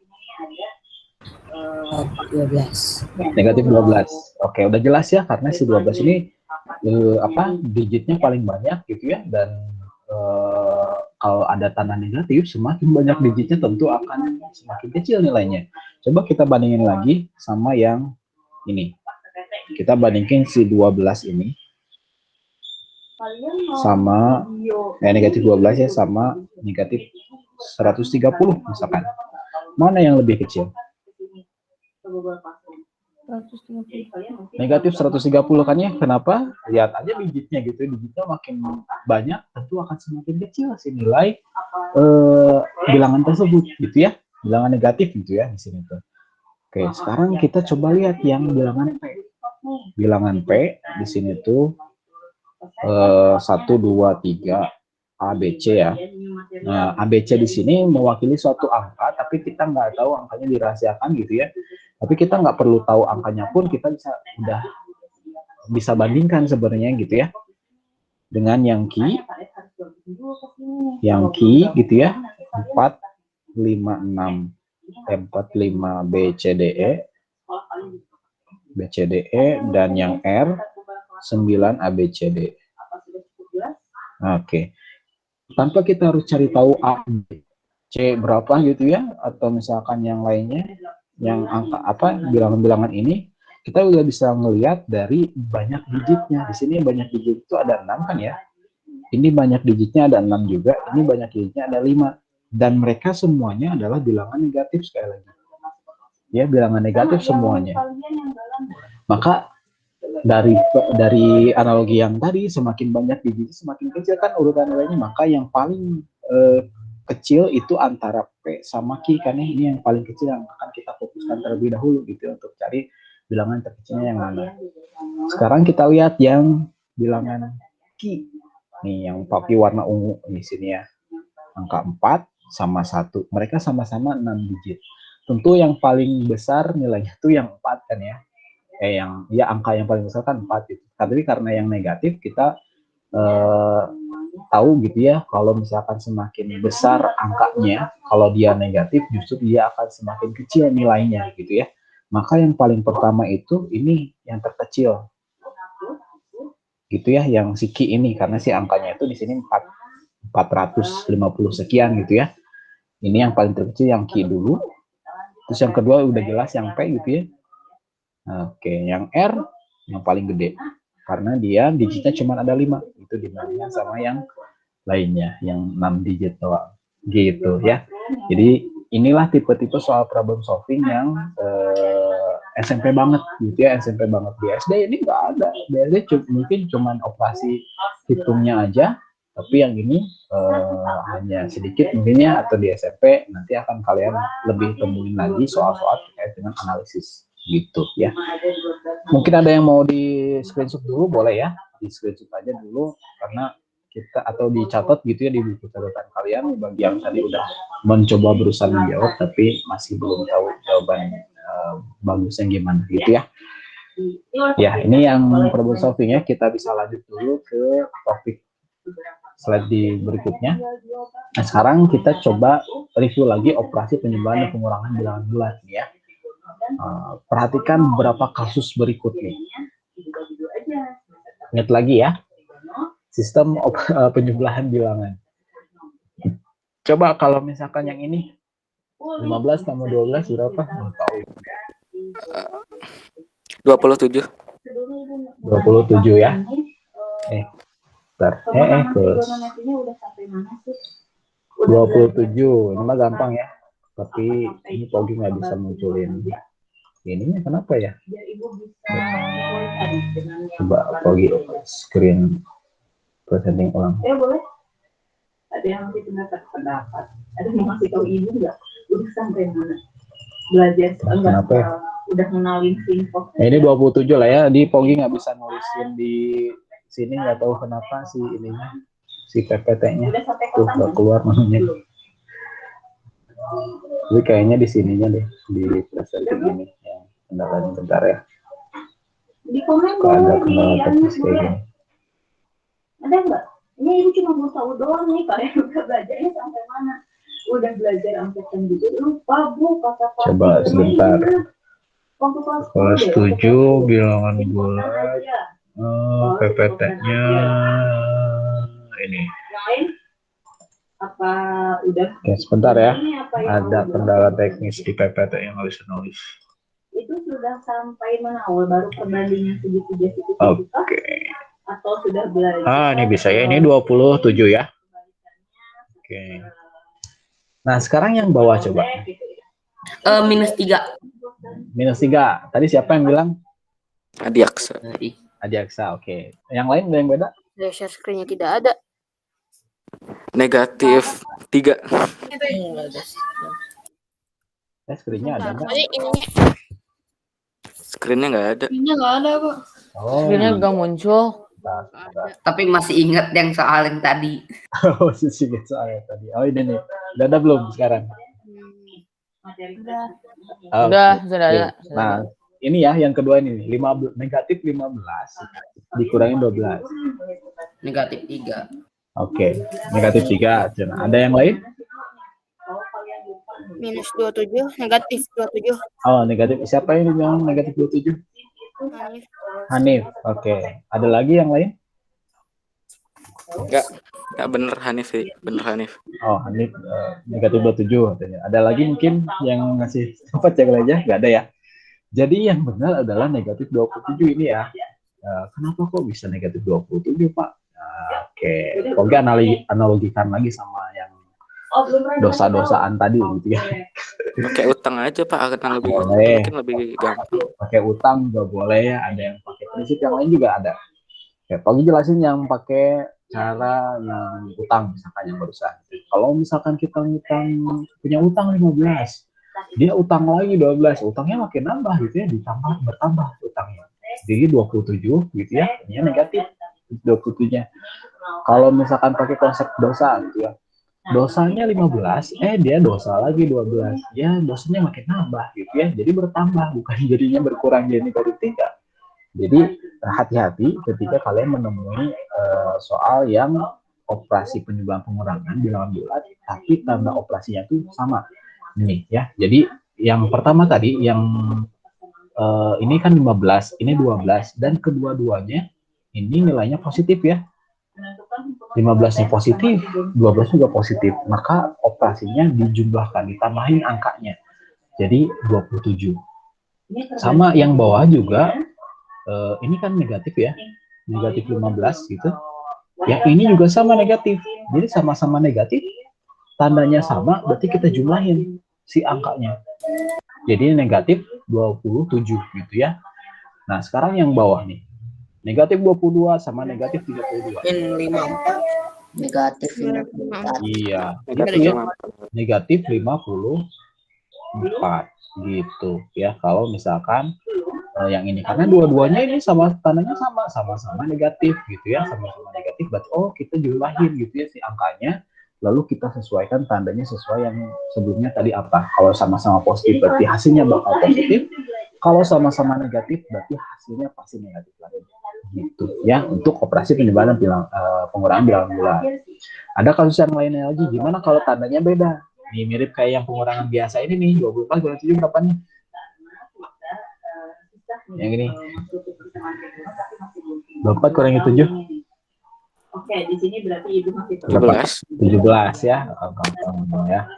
12. Negatif 12. Oke, udah jelas ya, karena si 12 ini digitnya paling banyak gitu ya, dan kalau ada tanda negatif semakin banyak digitnya tentu akan semakin kecil nilainya. Coba kita bandingin lagi sama yang ini. Kita bandingin si 12 ini sama negatif 12 ya sama negatif 130 misalkan. Mana yang lebih kecil? Negatif 130 kan ya. Kenapa? Lihat aja digitnya gitu. Digitnya makin banyak tentu akan semakin kecil si nilai bilangan tersebut gitu ya. Bilangan negatif gitu ya di sini tuh. Oke, sekarang kita coba lihat yang bilangan P. Bilangan P di sini tuh 1 2 3 ABC ya. Nah, ABC di sini mewakili suatu angka, tapi kita nggak tahu angkanya dirahasiakan gitu ya. Tapi kita nggak perlu tahu angkanya pun kita bisa bandingkan sebenarnya gitu ya dengan yang Q gitu ya, 4 5 6 5 BCDE dan yang R 9 ABCD. Oke. Tanpa kita harus cari tahu A, B, C berapa gitu ya, atau misalkan yang lainnya, yang angka apa bilangan-bilangan ini, kita udah bisa ngelihat dari banyak digitnya. Di sini banyak digit itu ada 6 kan ya. Ini banyak digitnya ada 6 juga, ini banyak digitnya ada 5. Dan mereka semuanya adalah bilangan negatif sekali lagi. Ya, bilangan negatif semuanya. Maka dari analogi yang tadi, semakin banyak digit semakin kecil kan urutan nilainya, maka yang paling kecil itu antara P sama Q, karena ini yang paling kecil yang akan kita fokuskan terlebih dahulu gitu untuk cari bilangan terkecilnya yang mana. Sekarang kita lihat yang bilangan Q nih, yang pakai warna ungu di sini ya, angka 4 sama 1, mereka sama-sama 6 digit. Tentu yang paling besar nilainya itu yang 4 kan ya. Yang ya angka yang paling besar kan 4 gitu. Tapi karena yang negatif kita tahu gitu ya, kalau misalkan semakin besar angkanya, kalau dia negatif justru dia akan semakin kecil nilainya gitu ya. Maka yang paling pertama itu ini yang terkecil gitu ya, yang si Q ini, karena si angkanya itu di sini 450 sekian gitu ya. Ini yang paling terkecil yang Q dulu. Terus yang kedua udah jelas yang P gitu ya. Oke, yang R yang paling gede. Karena dia digitnya cuma ada 5. Itu dibandingkan sama yang lainnya, yang 6 digit doang. Gitu ya. Jadi inilah tipe-tipe soal problem solving yang SMP banget gitu ya, SMP banget. Di SD ini nggak ada. Di SD mungkin cuman operasi hitungnya aja, tapi yang ini hanya sedikit mungkinnya, atau di SMP nanti akan kalian lebih temuin lagi soal-soal terkait dengan analisis gitu ya. Mungkin ada yang mau di screenshot dulu, boleh ya, di screenshot aja dulu, karena kita atau dicatat gitu ya di buku catatan kalian bagi yang tadi udah mencoba berusaha menjawab tapi masih belum tahu jawaban bagusnya gimana gitu ya. Ya, ini yang problem solving ya. Kita bisa lanjut dulu ke topik slide di berikutnya. Nah, sekarang kita coba review lagi operasi penjumlahan dan pengurangan bilangan bulat ya. Perhatikan beberapa kasus berikut nih. Ingat lagi ya, sistem penjumlahan bilangan. Coba kalau misalkan yang ini 15 tambah 12 berapa? Nggak tahu. 27. 27 ya. Bentar. Terus 27. Ini mah gampang ya. Tapi ini Pogi nggak bisa munculin. Ininya kenapa ya? Coba Pogi screen presenting ulang. Boleh. Ada yang masih pendapat. Ada yang masih tahu ibu nggak? Udah sampai mana? Belajar kenapa ya? Udah kenalin info. Ini 27 lah ya. Di Pogi nggak bisa nulisin di sini, nggak tahu kenapa si ininya, si PPT-nya tuh nggak keluar namanya. Jadi kayaknya di sininya deh, di presenting ini yang kendala bentar ya. Di komen ada boleh kendala teknis kayak gini. Ada nggak? Ini ibu cuma mau tahu doang nih, kalian udah belajarnya sampai mana? Udah belajar angkatan juga lupa bu kata-kata. Coba sebentar. Kelas 7 bilangan bulat, PPT-nya ini. Apa udah? Oke, sebentar ya. Ada kendala teknis di PPT yang nggak bisa nulis. Itu sudah sampai mana? Baru perbandingan segitiga itu. Oke. Atau sudah belajar? Ini bisa ya. Ini 27 ya. Oke. Nah, sekarang yang bawah coba. -3. -3. Tadi siapa yang bilang? Adiaksa. Adiaksa, oke. Yang lain ada yang beda? Share screen-nya tidak ada. -3. Screen-nya ada nggak? Screen-nya nggak ada. Screen-nya nggak ada, Pak. Screen-nya nggak muncul. Tapi masih ingat yang soal yang tadi. Oh, sisi soal yang tadi. Oh, ini nih. Udah ada belum sekarang? Sudah ada. Nah, ini ya yang kedua ini nih. Negatif 15 dikurangin 12. Negatif 3. Oke, negatif 3. Ada yang lain? -27, negatif 27. Oh, negatif. Siapa yang bilang negatif 27? Hanif. Hanif. Oke. Ada lagi yang lain? Enggak bener Hanif sih, bener Hanif. Oh, Hanif negatif 27 katanya. Ada lagi mungkin yang ngasih apa cek aja? Nggak ada ya. Jadi yang benar adalah negatif 27 ini ya. Kenapa kok bisa negatif 27, Pak? Oke. Oke, analogikan lagi sama yang dosa-dosaan tadi gitu ya. Pakai utang aja Pak, akan lebih mungkin lebih gampang. Pakai utang juga boleh ya. Ada yang pakai prinsip, yang lain juga ada. Oke, Pogi jelasin yang pakai cara yang utang misalkan yang barusan. Kalau misalkan kita punya utang 15, dia utang lagi 12, utangnya makin nambah gitu ya, bertambah utangnya. Jadi 27 gitu ya, ini negatif 27-nya. Kalau misalkan pakai konsep dosa gitu ya, dosanya 15, dia dosa lagi 12, ya dosanya makin nambah gitu ya, jadi bertambah bukan jadinya berkurang jadi negatif 3. Jadi hati-hati ketika kalian menemui soal yang operasi penjumlahan pengurangan bilangan bulat, tapi tanda operasinya itu sama. Nih ya, jadi yang pertama tadi yang ini kan 15, ini 12, dan kedua-duanya ini nilainya positif ya. 15-nya positif, 12 juga positif, maka operasinya dijumlahkan, ditambahin angkanya. Jadi 27. Sama yang bawah juga, ini kan negatif ya, negatif 15 gitu. Yang ini juga sama negatif. Jadi sama-sama negatif, tandanya sama, berarti kita jumlahin si angkanya. Jadi negatif 27 gitu ya. Nah, sekarang yang bawah nih. Negatif 22 sama negatif 32. Min 54. Negatif 54. Iya, gitu ya. Negatif 54 gitu ya. Kalau misalkan yang ini, karena dua-duanya ini tandanya sama-sama negatif gitu ya, sama-sama negatif, berarti oh kita jumlahin gitu ya si angkanya, lalu kita sesuaikan tandanya sesuai yang sebelumnya tadi apa. Kalau sama-sama positif berarti hasilnya bakal positif, kalau sama-sama negatif berarti hasilnya pasti negatif lagi gitu ya, untuk operasi penyebaran pengurangan bilangan bulat. Ada kasus yang lainnya lagi, gimana kalau tandanya beda nih, mirip kayak yang pengurangan biasa ini nih, 24 kurang 7 berapa nih? Yang ini 24 kurangi 7. Oke, di sini berarti ibu masih 17 ya. Ya.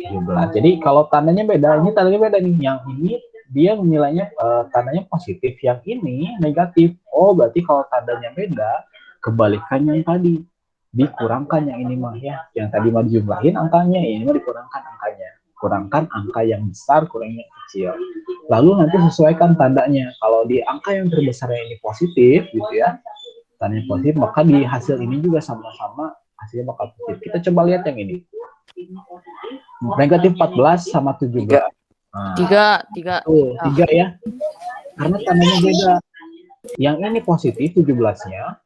17. Jadi kalau tandanya beda, ini tandanya beda nih. Yang ini dia nilainya tandanya positif, yang ini negatif. Oh, berarti kalau tandanya beda, kebalikannya yang tadi. Dikurangkan yang ini mah ya. Yang tadi mah dijumlahin angkanya, ini mah dikurangkan angkanya. Kurangkan angka yang besar, kurangin yang kecil. Lalu nanti sesuaikan tandanya. Kalau di angka yang terbesarnya ini positif gitu ya, tandanya positif, maka di hasil ini juga sama-sama hasilnya bakal positif. Kita coba lihat yang ini. Negatif 14 sama 17. Nah, 3 ya. Karena tandanya beda. Yang ini positif 17-nya,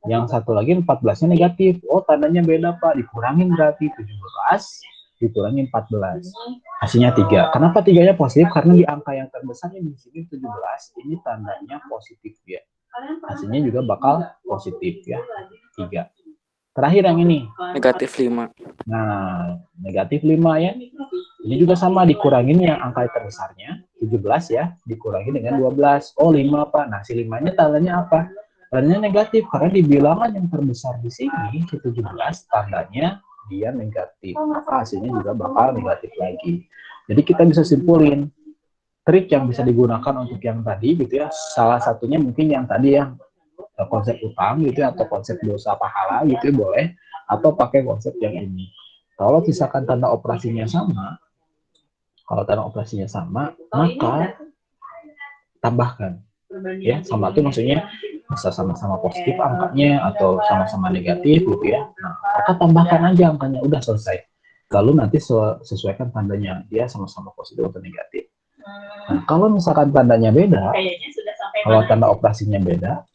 yang satu lagi 14-nya negatif. Oh, tandanya beda Pak, dikurangin berarti 17 dikurangin 14. Hasilnya 3. Kenapa 3-nya positif? Karena di angka yang terbesarnya di sini 17, ini tandanya positif ya. Hasilnya juga bakal positif ya. 3. Terakhir yang ini. Negatif 5. Nah, negatif 5 ya. Ini juga sama, dikurangin yang angka terbesarnya, 17 ya, dikurangin dengan 12. Oh, 5 Pak. Nah, si 5-nya tandanya apa? Tandanya negatif, karena di bilangan yang terbesar di sini, 17, tandanya dia negatif. Maka hasilnya juga bakal negatif lagi. Jadi kita bisa simpulin, trik yang bisa digunakan untuk yang tadi gitu ya, salah satunya mungkin yang tadi yang konsep utang gitu ya, atau konsep dosa pahala gitu ya, boleh, atau pakai konsep yang ini. Kalau misalkan tanda operasinya sama, maka tambahkan ya. Sama itu maksudnya bisa sama-sama positif angkanya atau sama-sama negatif gitu ya. Nah, maka tambahkan aja angkanya, udah selesai. Lalu nanti sesuaikan tandanya, dia sama-sama positif atau negatif. Nah, kalau misalkan tandanya beda, kalau tanda operasinya beda,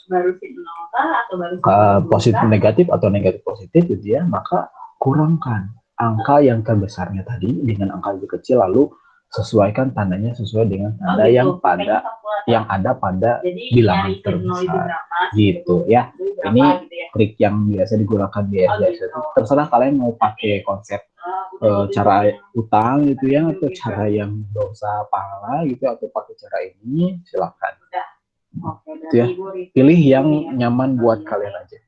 positif negatif atau negatif positif gitu ya, maka kurangkan angka yang terbesarnya tadi dengan angka lebih kecil, lalu sesuaikan tandanya sesuai dengan tanda yang ada pada bilangan terbesar gitu ya. Ini trik yang biasa digunakan di SDS. Terserah kalian mau pakai konsep cara utang gitu ya, atau cara yang dosa pahala gitu, atau pakai cara ini, silakan. Gitu ya. Pilih yang nyaman buat kalian aja.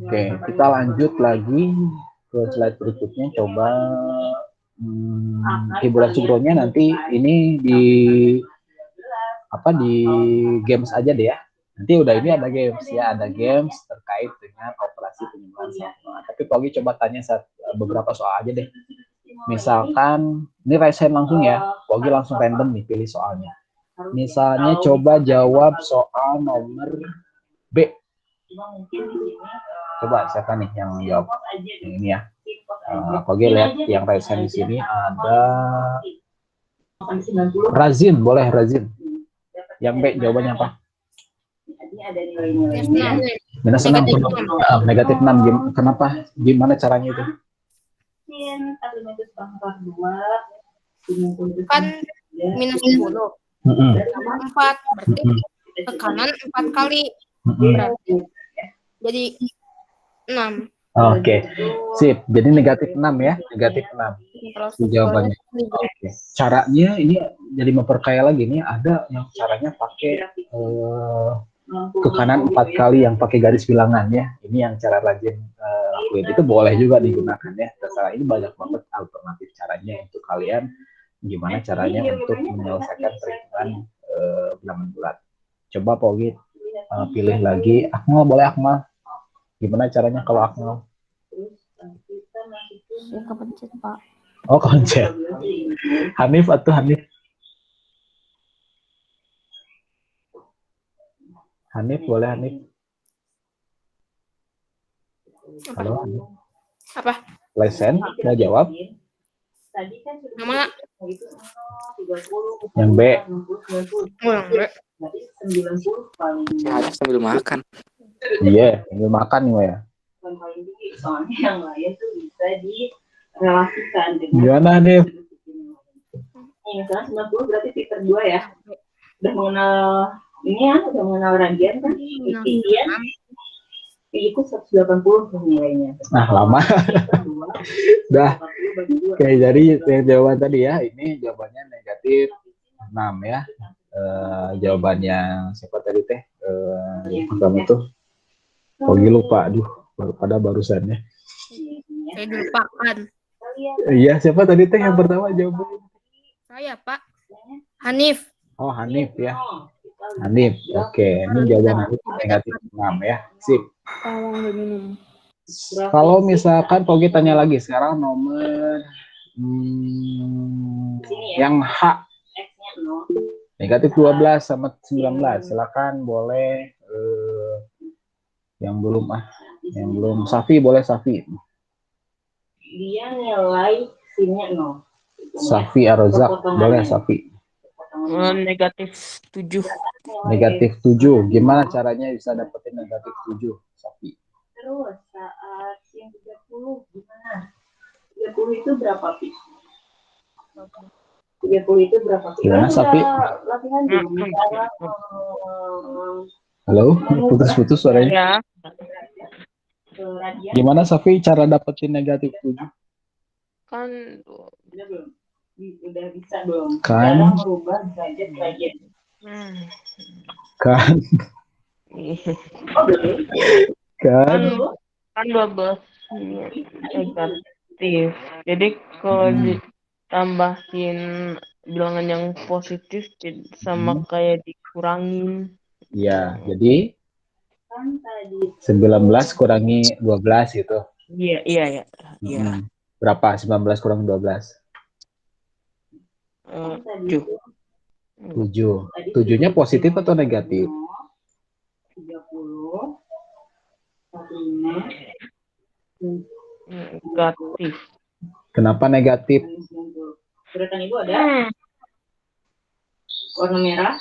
Oke, kita lanjut lagi ke slide berikutnya. Coba hiburan subronya nanti ini di games aja deh ya. Nanti udah ini ada games ya, ada games terkait dengan operasi penyebaran sampah. Tapi Pogi coba tanya beberapa soal aja deh. Misalkan ini raise hand langsung ya, Pogi langsung random nih pilih soalnya. Misalnya coba jawab soal nomor B. Coba siapa nih yang jawab yang ini ya? Pogi lihat yang raise hand di sini ada Razin, boleh Razin. Yang B jawabannya apa? Minus 6. Negatif 6. Kenapa? Gimana caranya itu? Kan minus 10 sama 4 berarti ke kanan 4 kali, berarti jadi 6. Oke, sip. Jadi negatif 6 ya, negatif 6. Jawabannya. Oke. Caranya ini jadi memperkaya lagi nih, ada yang caranya pakai ke kanan 4 kali yang pakai garis bilangan ya. Ini yang cara rajin lakuin. Itu boleh juga digunakan ya. Terserah, ini banyak banget alternatif caranya untuk kalian gimana caranya untuk menyelesaikan perhitungan bilangan bulat. Coba Pogi pilih lagi. Akmal, boleh Akmal? Gimana caranya kalau Akmal? Ya kepencet Pak. Oh, kepencet. Hanif atau Hanif? Hanif, boleh Hanif? Halo Hanif. Apa? Lesen, mau jawab? Nama? Yang B. Yang B. Ya, harus sambil makan. Iya, sambil makan nih ya. Soalnya yang lain tuh bisa direlasikan dengan Gimana Hanif? ini misalnya 90 berarti Peter 2 ya. Udah mengenal ini ya, udah mengenal radian kan? Radian itu 180 nilainya. Nah, lama. Dah. Oke, jadi yang jawaban tadi ya, ini jawabannya negatif 6 ya. Jawabannya siapa tadi teh? Yang pertama tuh. Pogi lupa, aduh, pada barusannya. Saya dilupakan. Iya, siapa tadi teh yang pertama jawabannya? Saya, Pak. Hanif. Oh, Hanif ya. Hanif, oke. Ini jawaban Hanif negatif 6 ya. Sip. Kalau misalkan Pogi tanya lagi, sekarang nomor yang H. Negatif 12 sama 19. Silakan boleh yang belum Safi, boleh Safi. Dia nilai sinnya 0. Safi Arozak, boleh Safi. Negatif 7. Negatif 7. Gimana caranya bisa dapetin negatif 7, Safi? Terus saat yang 30 gimana? 30 itu berapa Pi? 30 itu berapa Pi? Gimana Safi? Latihan dulu. Halo, putus-putus suaranya. Gimana Safi cara dapetin negatif 7? Kan udah bisa belum? Kan. Sekarang merubah derajat radian. Kan. Kan. Kan 12 negatif. Jadi kalau ditambahin bilangan yang positif sama kayak dikurangin. Iya, jadi 19 kurangi 12 gitu. Iya. Berapa? 19 kurang 12? 7. 7. 7-nya positif atau negatif? 30. Negatif. Kenapa negatif? Suratan Ibu ada? Warna merah?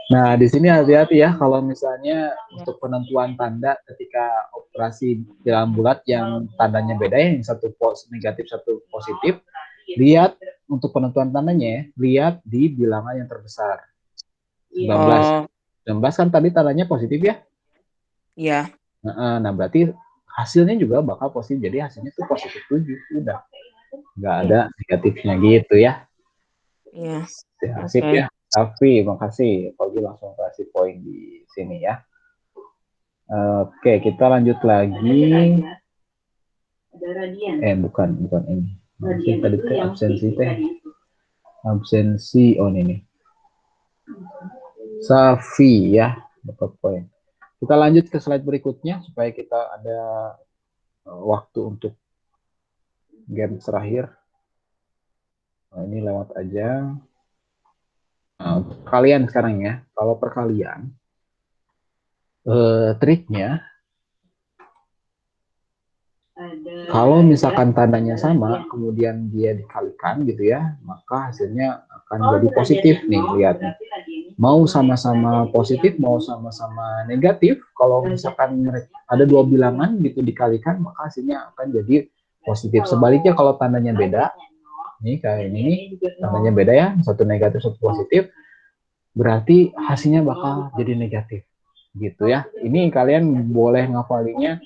Nah, di sini hati-hati ya kalau misalnya untuk penentuan tanda ketika operasi bilangan bulat yang tandanya beda, yang satu negatif satu positif, lihat untuk penentuan tandanya ya, lihat di bilangan yang terbesar. 19. 19 kan tadi tandanya positif ya? Iya. Nah, berarti hasilnya juga bakal positif, jadi hasilnya tuh positif 7, udah. Nggak ada negatifnya gitu ya. Iya. Asik ya. Safi, makasih. Pogi langsung kasih poin di sini ya. Oke, kita lanjut lagi. Ada radian. Bukan ini. Radian Tadi itu teh yang absensi teh. itu. Absensi, oh ini. Safi ya, dapat poin. Kita lanjut ke slide berikutnya supaya kita ada waktu untuk game terakhir. Nah, ini lewat aja. Nah, untuk kalian sekarang ya, kalau perkalian, triknya, kalau misalkan tandanya sama, kemudian dia dikalikan gitu ya, maka hasilnya akan jadi positif nih, lihat. Mau sama-sama positif, mau sama-sama negatif, kalau misalkan ada dua bilangan gitu dikalikan, maka hasilnya akan jadi positif. Sebaliknya kalau tandanya beda, nih kayak ini nih, tandanya beda ya, satu negatif, satu positif, berarti hasilnya bakal jadi negatif gitu ya. Ini kalian boleh ngafalinnya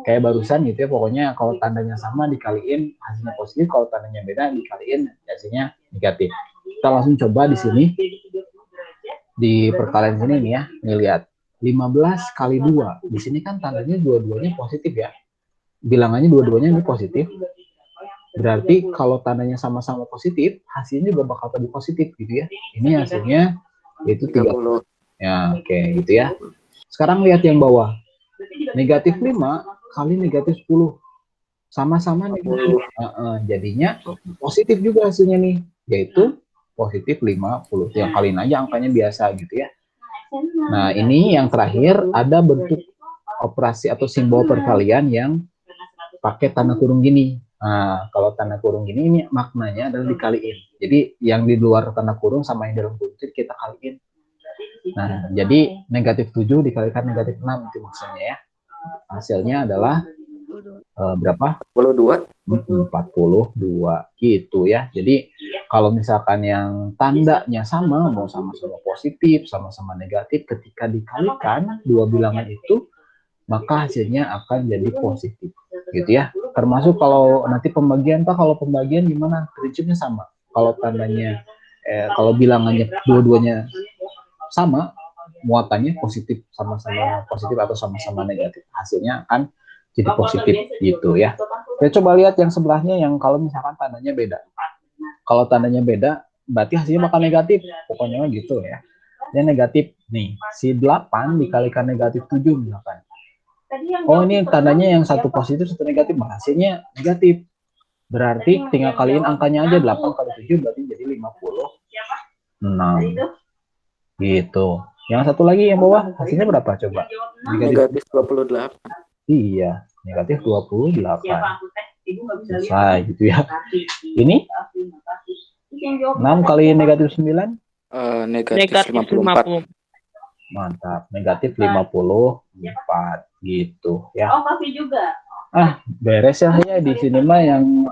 kayak barusan gitu ya, pokoknya kalau tandanya sama dikaliin hasilnya positif, kalau tandanya beda dikaliin hasilnya negatif Kita langsung coba di sini. Di perkalian sini nih ya, nih lihat. 15 kali 2. Di sini kan tandanya dua-duanya positif ya. Bilangannya dua-duanya ini positif. Berarti kalau tandanya sama-sama positif, hasilnya juga bakal lebih positif gitu ya. Ini hasilnya yaitu 30. Ya, oke, gitu ya. Sekarang lihat yang bawah. Negatif 5 kali negatif 10. Sama-sama negatif. Jadinya positif juga hasilnya nih, yaitu positif 50. Yang kaliin aja angkanya biasa gitu ya. Nah, ini yang terakhir ada bentuk operasi atau simbol perkalian yang pakai tanda kurung gini. Nah, kalau tanda kurung gini, ini maknanya adalah dikaliin. Jadi, yang di luar tanda kurung sama yang dalam kurung itu kita kaliin. Nah, jadi negatif 7 dikalikan negatif 6 itu maksudnya ya. Hasilnya adalah berapa? 42. 42 gitu ya. Jadi, kalau misalkan yang tandanya sama, mau sama-sama positif, sama-sama negatif, ketika dikalikan dua bilangan itu, maka hasilnya akan jadi positif gitu ya. Termasuk kalau nanti pembagian, Pak, kalau pembagian gimana? Prinsipnya sama. Kalau tandanya kalau bilangannya dua-duanya sama, muatannya positif, sama-sama positif atau sama-sama negatif, hasilnya akan jadi positif gitu ya. Kita coba lihat yang sebelahnya yang kalau misalkan tandanya beda. Kalau tandanya beda, berarti hasilnya bakal negatif. Pokoknya gitu ya. Ini negatif nih. Si 8 dikalikan negatif 7 misalkan. Oh, ini tandanya yang satu positif, satu negatif, hasilnya negatif. Berarti tinggal kaliin angkanya aja, 8 kali 7 berarti jadi 56. Gitu. Yang satu lagi yang bawah, hasilnya berapa coba? Negatif 28. Iya, negatif 28. Selesai gitu ya. Ini 6 kali negatif 9? Negatif 54. Mantap, negatif 54 gitu ya. Oh, masih juga. Beres ya di sini mah yang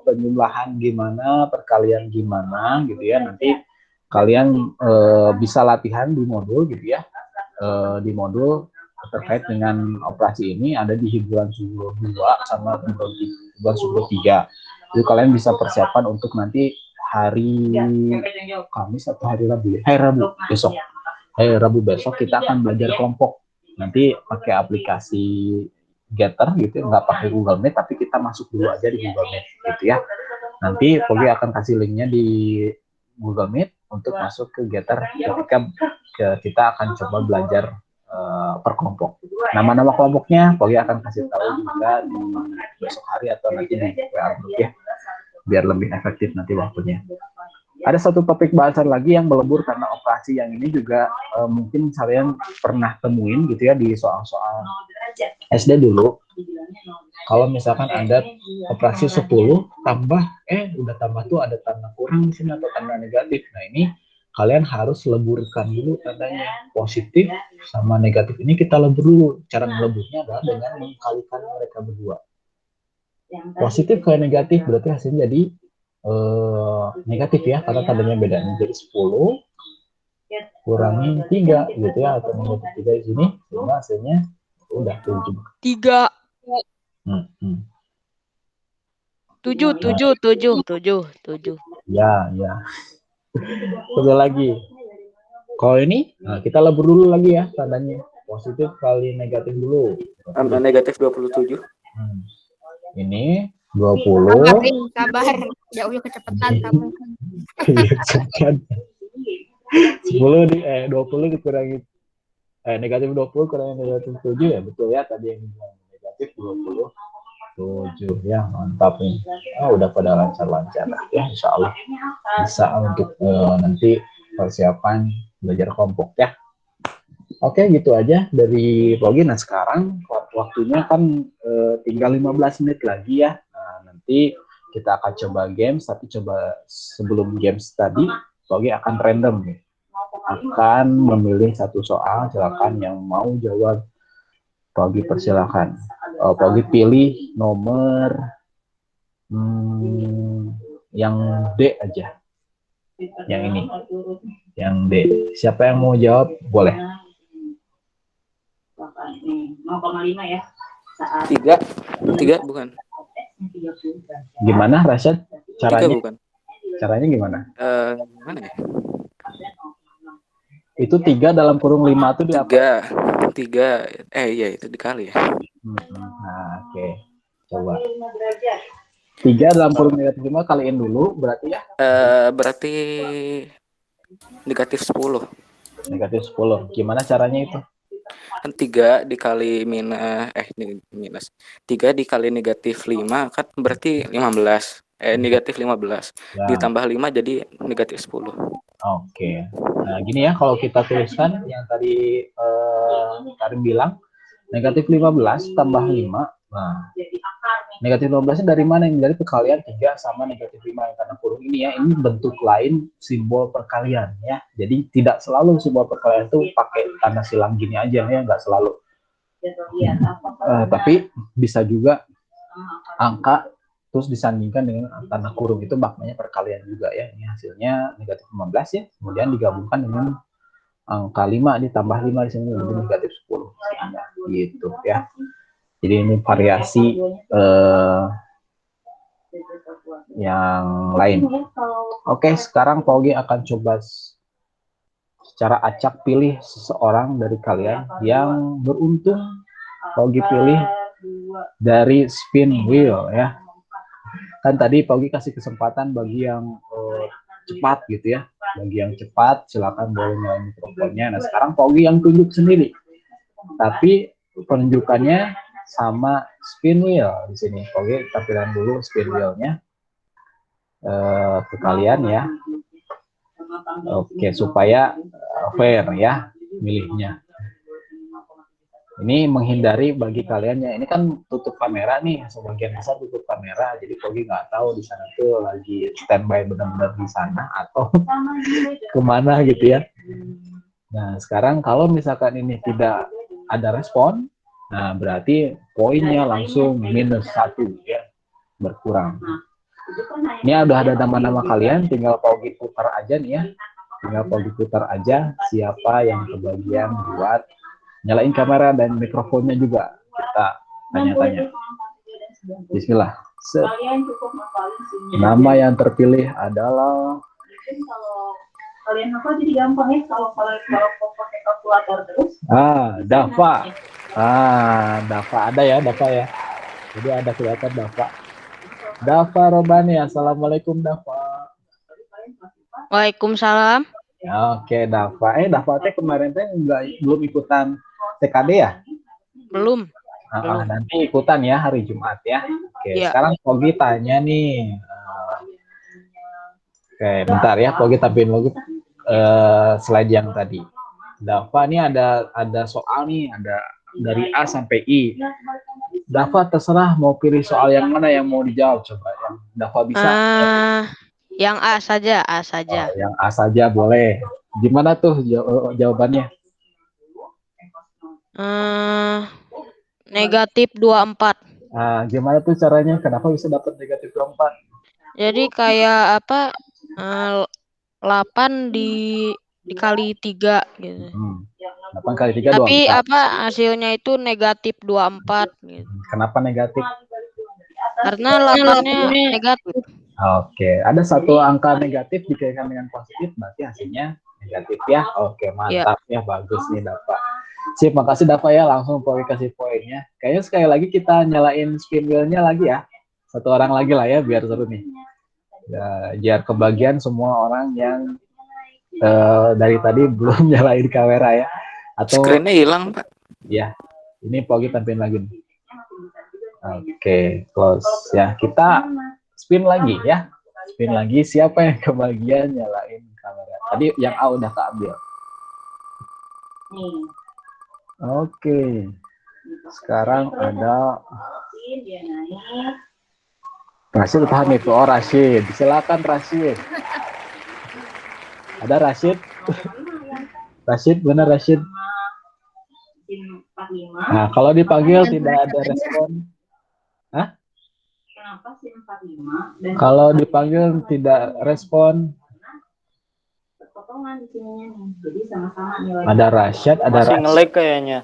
penjumlahan gimana, perkalian gimana gitu ya. Nanti kalian bisa latihan di modul gitu ya. Di modul terkait dengan operasi ini ada di hiburan sumber 2 sama hiburan sumber 3. Jadi kalian bisa persiapan untuk nanti hari Kamis atau hari Rabu ya? Hari Rabu besok. Hari Rabu besok kita akan belajar kelompok. Nanti pakai aplikasi Getter gitu ya, nggak pakai Google Meet, tapi kita masuk dulu aja di Google Meet gitu ya. Nanti Pogi akan kasih linknya di Google Meet untuk masuk ke Getter ketika kita akan coba belajar per kelompok. Nama-nama kelompoknya Pogi akan kasih tahu juga di besok hari atau nanti di WA group ya, biar lebih efektif nanti waktunya. Ada satu topik bahasan lagi yang melebur karena operasi yang ini juga mungkin kalian pernah temuin gitu ya di soal-soal SD dulu. Kalau misalkan ada operasi 10 tambah udah tambah tuh ada tanda kurang di sini atau tanda negatif. Nah, ini kalian harus leburkan dulu tandanya. Positif sama negatif ini kita lebur dulu. Cara meleburnya adalah dengan mengkalikan mereka berdua. Positif ke negatif berarti hasilnya jadi negatif ya, karena tandanya beda. Jadi 10 kurangi 3 gitu ya, atau negatif 3 di sini, sehingga hasilnya udah 7. 3. 7. Ya. Satu lagi. Kalau ini, kita lebur dulu lagi ya tandanya. Positif kali negatif dulu. Negatif 27. Ini 20. Sabar. Jauh kecepatan kamu. 10 20 dikurangi negatif 20 kurangi negatif 7 ya, betul ya tadi yang bilang negatif 27 ya. Mantap nih. Udah pada lancar-lancar ya, insya Allah bisa untuk nanti persiapan belajar kelompok ya. Oke, gitu aja dari Pogi. Nah, sekarang waktunya kan tinggal 15 menit lagi ya. Nah, nanti kita akan coba games, tapi coba sebelum games tadi Pogi akan random nih. Akan memilih satu soal, silakan yang mau jawab Pogi persilakan. Pogi pilih nomor yang D aja. Yang ini. Yang D. Siapa yang mau jawab boleh. 0,5 ya. 3 bukan. Gimana Rasyad caranya? 3 bukan. Caranya gimana? Gimana ya? Itu 3 dalam kurung 5 itu di apa? 3. Iya itu dikali ya. Nah, oke. Coba. 3 dalam kurung negatif 5 kaliin dulu berarti ya? Berarti negatif 10. Negatif 10. Gimana caranya itu? Kan 3 dikali minus 3 dikali negatif 5 kan berarti 15. Negatif 15. Ya. Ditambah 5 jadi negatif 10. Oke. Nah, gini ya, kalau kita tuliskan yang tadi Karim bilang, negatif 15 tambah 5. Nah, negatif 15 dari mana? Yang dari perkalian 3 sama negatif 5 yang karena kurung ini ya. Ini bentuk lain simbol perkalian ya. Jadi tidak selalu simbol perkalian itu pakai tanda silang gini aja ya, nggak selalu. Tapi bisa juga angka terus disandingkan dengan tanda kurung, itu maknanya perkalian juga ya. Ini hasilnya negatif 15 ya, kemudian digabungkan dengan angka 5 ditambah 5 di sini jadi negatif 10 gitu ya. Jadi ini variasi yang lain. Oke, sekarang Paugi akan coba secara acak pilih seseorang dari kalian yang beruntung. Paugi pilih dari spin wheel ya. Kan tadi Paugi kasih kesempatan bagi yang cepat gitu ya. Bagi yang cepat silakan boleh nyalain mikrofonnya. Nah, sekarang Paugi yang tunjuk sendiri. Tapi penunjukannya sama spin wheel di sini. Paugi tampilan dulu spin wheel-nya ke kalian ya. Oke, supaya fair ya milihnya. Ini menghindari bagi kalian ya, ini kan tutup kamera nih, sebagian besar tutup kamera, jadi Paugi nggak tahu di sana tuh lagi standby benar-benar di sana atau kemana gitu ya. Nah, sekarang kalau misalkan ini tidak ada respon, nah berarti poinnya langsung minus 1 ya, berkurang. Ini udah ada nama-nama kalian, tinggal Paugi putar aja nih ya, tinggal Paugi putar aja siapa yang kebagian buat nyalain kamera dan mikrofonnya juga, kita tanya-tanya. Bismillah. Nama yang terpilih adalah, kalian hafal jadi gampang ya kalau pakai kalkulator terus. Dafa. Dafa ada ya, Dafa ya. Jadi ada kelihatan Dafa. Dafa Robani, assalamualaikum Dafa. Waalaikumsalam. Oke, Dafa. Dafa teh kemarin teh belum ikutan TKD ya? Belum. Nanti ikutan ya hari Jumat ya. Oke, Ya. sekarang Paugi tanya nih. Oke, bentar ya, Paugi tampilin lagi slide yang tadi. Dafa nih ada soal nih, ada dari A sampai I. Dafa terserah mau pilih soal yang mana yang mau dijawab, coba yang Dafa bisa. Yang A saja, A saja. Yang A saja boleh. Gimana tuh jawabannya? Negatif 24. Gimana tuh caranya? Kenapa bisa dapat negatif 24? Jadi kayak apa? 8 dikali 3 gitu. 8 kali 3 Tapi 24. apa hasilnya itu negatif 24 gitu. Kenapa negatif? Karena 8-nya negatif. Oke, ada satu angka negatif dikaitkan dengan positif, berarti hasilnya negatif ya. Oke, mantap ya, bagus nih Dafa. Sip, makasih Dafa ya, langsung Paugi kasih poinnya. Kayaknya sekali lagi kita nyalain spin wheel-nya lagi ya. Satu orang lagi lah ya, biar seru nih. Ya, biar kebagian semua orang yang dari tadi belum nyalain kamera ya. Atau screen-nya hilang, Pak. Ya, ini Paugi tampilin lagi nih. Oke, close ya. Kita spin lagi ya. Spin lagi, siapa yang kebagian nyalain kamera. Tadi yang A udah keambil. Oke. Sekarang ada Rashid paham itu. Oh, Rashid. Silakan Rashid. Ada Rashid? Rashid, benar Rashid? Nah, kalau dipanggil tidak ada respon. Hah? Kalau dipanggil tidak respon. Ada Rashid, ada Masih Rashid. nge-lag kayaknya.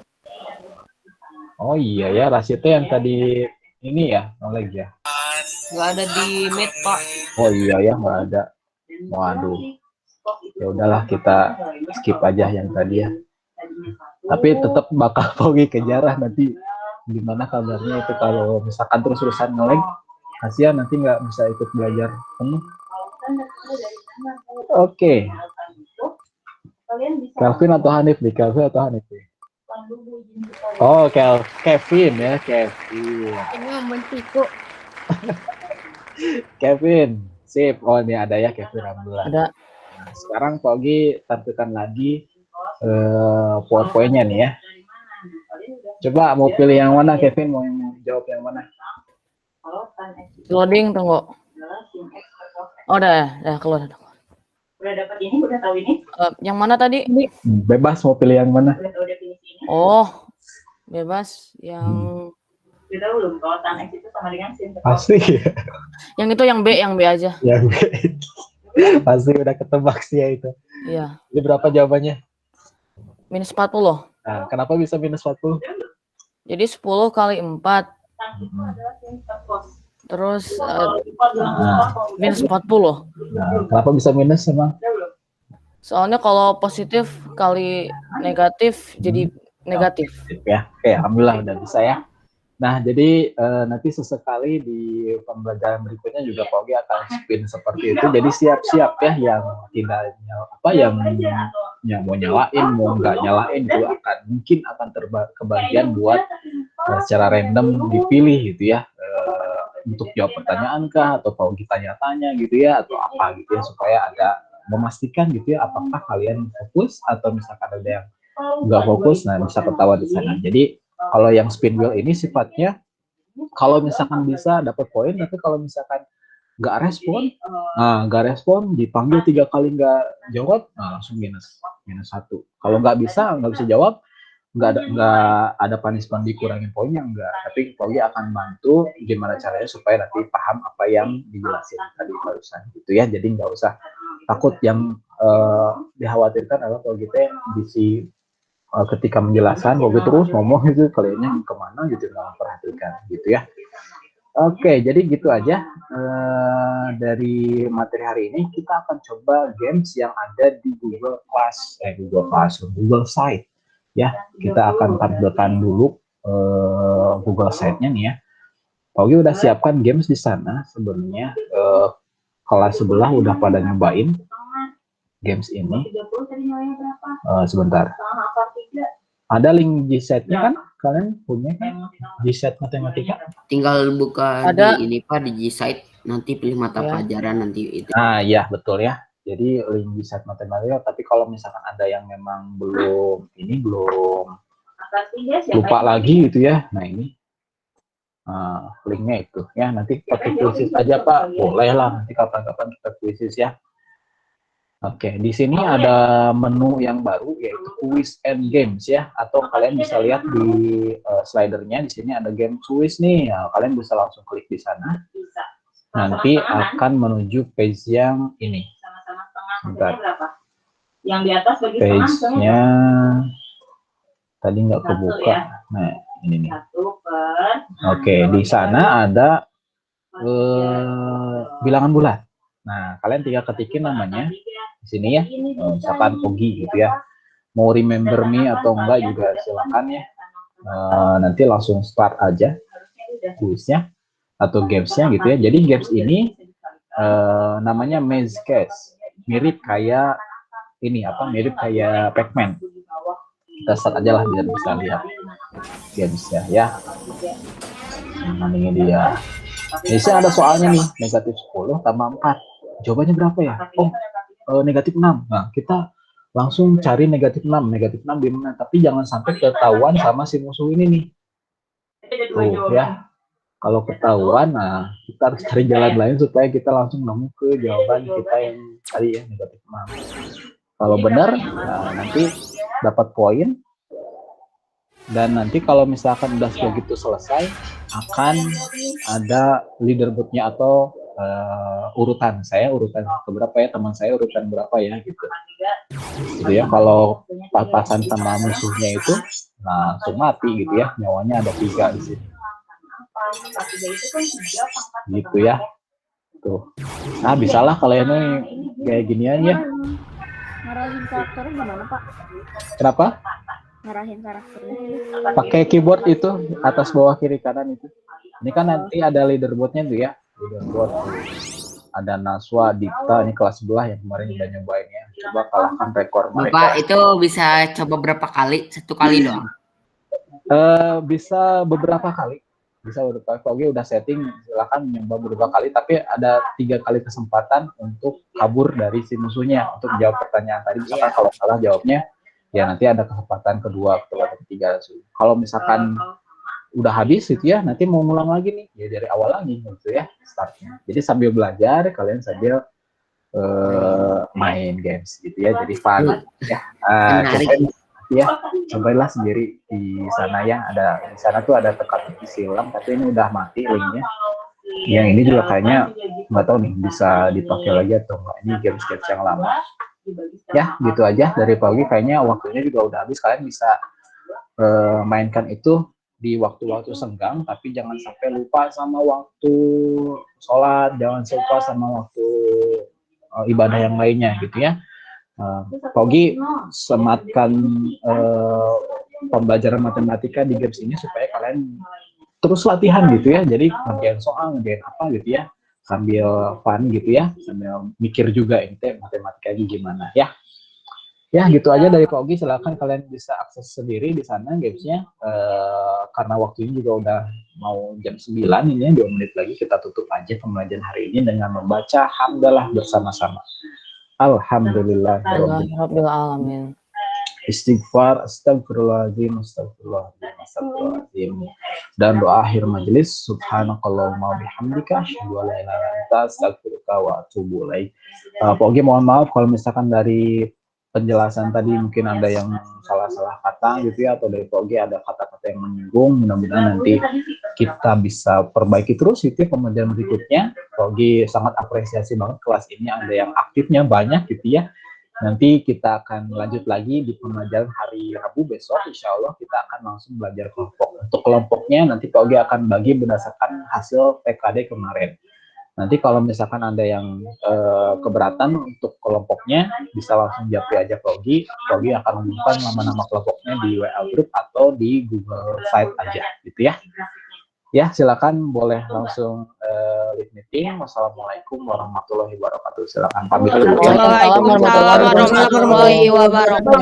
Oh iya ya, Rashid itu yang tadi ini ya, nge-lag ya. Nggak ada di meet, Pak. Oh iya ya, nggak ada. Waduh, ya udahlah kita skip aja yang tadi ya. Tapi tetap bakal Pogi kejarah nanti gimana kabarnya itu kalau misalkan terus-terusan nge-lag, kasihan nanti nggak bisa ikut belajar penuh. Oke. Kelvin atau Hanif nih? Kelvin atau Hanif nih? Oh, Kevin ya, Kevin. Ini membenciku. Kevin, sip. Oh, ini ada ya Kevin, alhamdulillah. Ada. Nah, sekarang Pogi tampilkan lagi PowerPoint-nya nih ya. Coba mau pilih yang mana, Kevin? Mau jawab yang mana? Loading, tunggu. Oh, udah keluar. Udah dapat ini, udah tahu ini? Yang mana tadi? Bebas mau pilih yang mana? Udah pilih sini. Oh, bebas yang Udah tahu belum kalau tan X itu sama dengan sin. Pasti. yang itu yang B aja. Yang B. Pasti udah ketebak sih ya itu. Iya. Ini berapa jawabannya? Minus 40. Nah, kenapa bisa minus 40? Jadi 10 kali 4. Terus minus 40. Nah, kenapa bisa minus emang? Soalnya kalau positif kali negatif jadi negatif. Ya, oke, alhamdulillah udah bisa ya. Nah, jadi nanti sesekali di pembelajaran berikutnya juga Pogi akan spin seperti itu. Jadi siap-siap ya yang tidak yang mau nyalain, mau nggak nyalain itu mungkin akan kebagian buat secara random dipilih gitu ya. Untuk jawab pertanyaan kah atau Pogi tanya-tanya gitu ya atau apa gitu ya supaya ada memastikan gitu ya apakah kalian fokus atau misalkan ada yang nggak fokus, nah bisa ketawa di sana. Jadi kalau yang spin wheel ini sifatnya kalau misalkan bisa dapat poin, tapi kalau misalkan nggak respon dipanggil 3 kali nggak jawab, nah langsung minus 1. Kalau nggak bisa jawab, nggak ada punishment dikurangin poinnya enggak, tapi Pogi akan bantu gimana caranya supaya nanti paham apa yang dijelasin tadi barusan gitu ya. Jadi nggak usah takut, yang dikhawatirkan adalah Pogi ketika menjelaskan Pogi terus ngomong itu kaliannya kemana gitu, nggak perhatikan gitu ya. Oke, jadi gitu aja dari materi hari ini. Kita akan coba games yang ada di Google Site ya. Kita akan tampilkan dulu Google Site-nya nih ya. Pogi udah siapkan games di sana sebenarnya. Kelas sebelah udah pada nyobain games ini. Sebentar. Ada link G-Set-nya kan? Kalian punya kan? G-Set matematika? Tinggal buka Ada. di ini Pak, di G-Site, nanti pilih mata pelajaran nanti itu. Nah, iya betul ya. Jadi link G-Set matematika, tapi kalau misalkan ada yang memang belum lupa lagi gitu ya. Nah, ini linknya itu ya. Nanti pakai kuisis aja Pak. Boleh lah, nanti kapan-kapan kita kuisis ya. Oke, di sini ada menu yang baru yaitu Quiz and Games ya, atau kalian bisa lihat di slidernya di sini ada game quiz nih. Nah, kalian bisa langsung klik di sana. Nanti akan menuju page yang ini. Bentar. Yang di atas bagi page-nya tadi nggak kebuka. Nah, ini nih. Oke, di sana ada bilangan bulat. Nah, kalian tinggal ketikin namanya di sini ya, misalkan Pogi gitu ya. Mau remember me atau enggak juga silakan ya. Nanti langsung start aja kuisnya atau gamesnya gitu ya. Jadi games ini namanya Maze Case, mirip kayak ini mirip kayak Pac-Man. Kita start aja lah biar bisa lihat gamesnya ya. Nah, ini dia. Di sini ada soalnya nih, negatif 10 tambah 4. Jawabannya berapa ya? Oh, negatif 6. Nah, kita langsung cari negatif 6. Negatif 6 di mana? Tapi jangan sampai ketahuan sama si musuh ini nih. Tuh ya. Kalau ketahuan, nah kita harus cari jalan lain supaya kita langsung nemu ke jawaban kita yang tadi ya, negatif 6. Kalau benar, nah, nanti dapat poin. Dan nanti kalau misalkan udah begitu selesai, akan ada leaderboardnya atau urutan. Saya urutan keberapa ya, teman saya urutan berapa ya gitu. Gitu ya, kalau papasan sama musuhnya itu langsung mati gitu ya, nyawanya ada 3 di sini. Gitu ya. Tuh. Nah, bisalah kalian nih kayak ginian ya. Ngarahin karakternya gimana, Pak? Kenapa? Ngarahin karakternya. Pakai keyboard itu, atas bawah kiri kanan itu. Ini kan nanti ada leaderboardnya tuh ya. Leaderboard tuh. Ada Naswa, Dikta, ini kelas sebelah yang kemarin udah nyobain ya. Coba kalahkan rekor mereka. Bapak itu bisa coba berapa kali? 1 kali doang. Bisa beberapa kali. Bisa beberapa kali. Udah setting, silakan nyoba beberapa kali. Tapi ada 3 kali kesempatan untuk kabur dari si musuhnya untuk jawab pertanyaan tadi. Misalkan kalau salah jawabnya, ya nanti ada kesempatan kedua, ketiga. Kalau misalkan udah habis gitu ya, nanti mau ngulang lagi nih, ya dari awal lagi gitu ya startnya. Jadi sambil belajar, kalian sambil main games gitu ya, jadi fun ya. Cobainlah sendiri di sana ya, ada di sana tuh ada teka-teki silang, tapi ini udah mati linknya. Yang ini juga kayaknya nggak tahu nih bisa dipakai lagi atau enggak. Ini games yang lama. Ya gitu aja dari pagi, kayaknya waktunya juga udah habis. Kalian bisa mainkan itu di waktu-waktu senggang, tapi jangan sampai lupa sama waktu sholat, jangan lupa sama waktu ibadah yang lainnya gitu ya. Pogi sematkan pembelajaran matematika di games ini supaya kalian terus latihan gitu ya, jadi ngerjain soal, ngerjain apa gitu ya, sambil fun gitu ya, sambil mikir juga ini matematikanya gimana ya. Ya gitu aja dari Pogi, silakan kalian bisa akses sendiri di sana gamesnya. Karena waktunya juga udah mau jam 9 ini ya, 2 menit lagi kita tutup aja pembelajaran hari ini dengan membaca hamdalah bersama-sama. Alhamdulillah. Alamin. Istighfar, astagfirullahaladzim, astagfirullahaladzim, astagfirullahaladzim. Dan doa akhir majelis, subhanakallahumma bihamdika, asyhadu an la ilaha illa anta, astaghfiruka wa atubu ilaik. Pogi mohon maaf kalau misalkan dari penjelasan tadi mungkin ada yang salah-salah kata gitu ya, atau dari Pogi ada kata-kata yang menyinggung. Mudah-mudahan nanti kita bisa perbaiki terus itu pembelajaran berikutnya. Pogi sangat apresiasi banget kelas ini, ada yang aktifnya banyak gitu ya. Nanti kita akan lanjut lagi di pembelajaran hari Rabu besok, insya Allah kita akan langsung belajar kelompok. Untuk kelompoknya nanti Pogi akan bagi berdasarkan hasil PKD kemarin. Nanti kalau misalkan ada yang keberatan untuk kelompoknya, bisa langsung japri aja Pogi. Pogi akan umumkan nama-nama kelompoknya di WA Group atau di Google Site aja, gitu ya. Ya, silakan boleh langsung leave meeting. Wassalamualaikum warahmatullahi wabarakatuh. Silakan pamit dulu. Waalaikumsalam warahmatullahi wabarakatuh.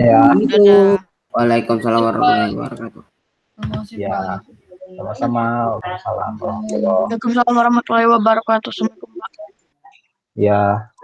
Ya. Waalaikumsalam warahmatullahi wabarakatuh. Ya. Sama-sama. Waalaikumsalam Waalaikumsalam warahmatullahi wabarakatuh. Ya.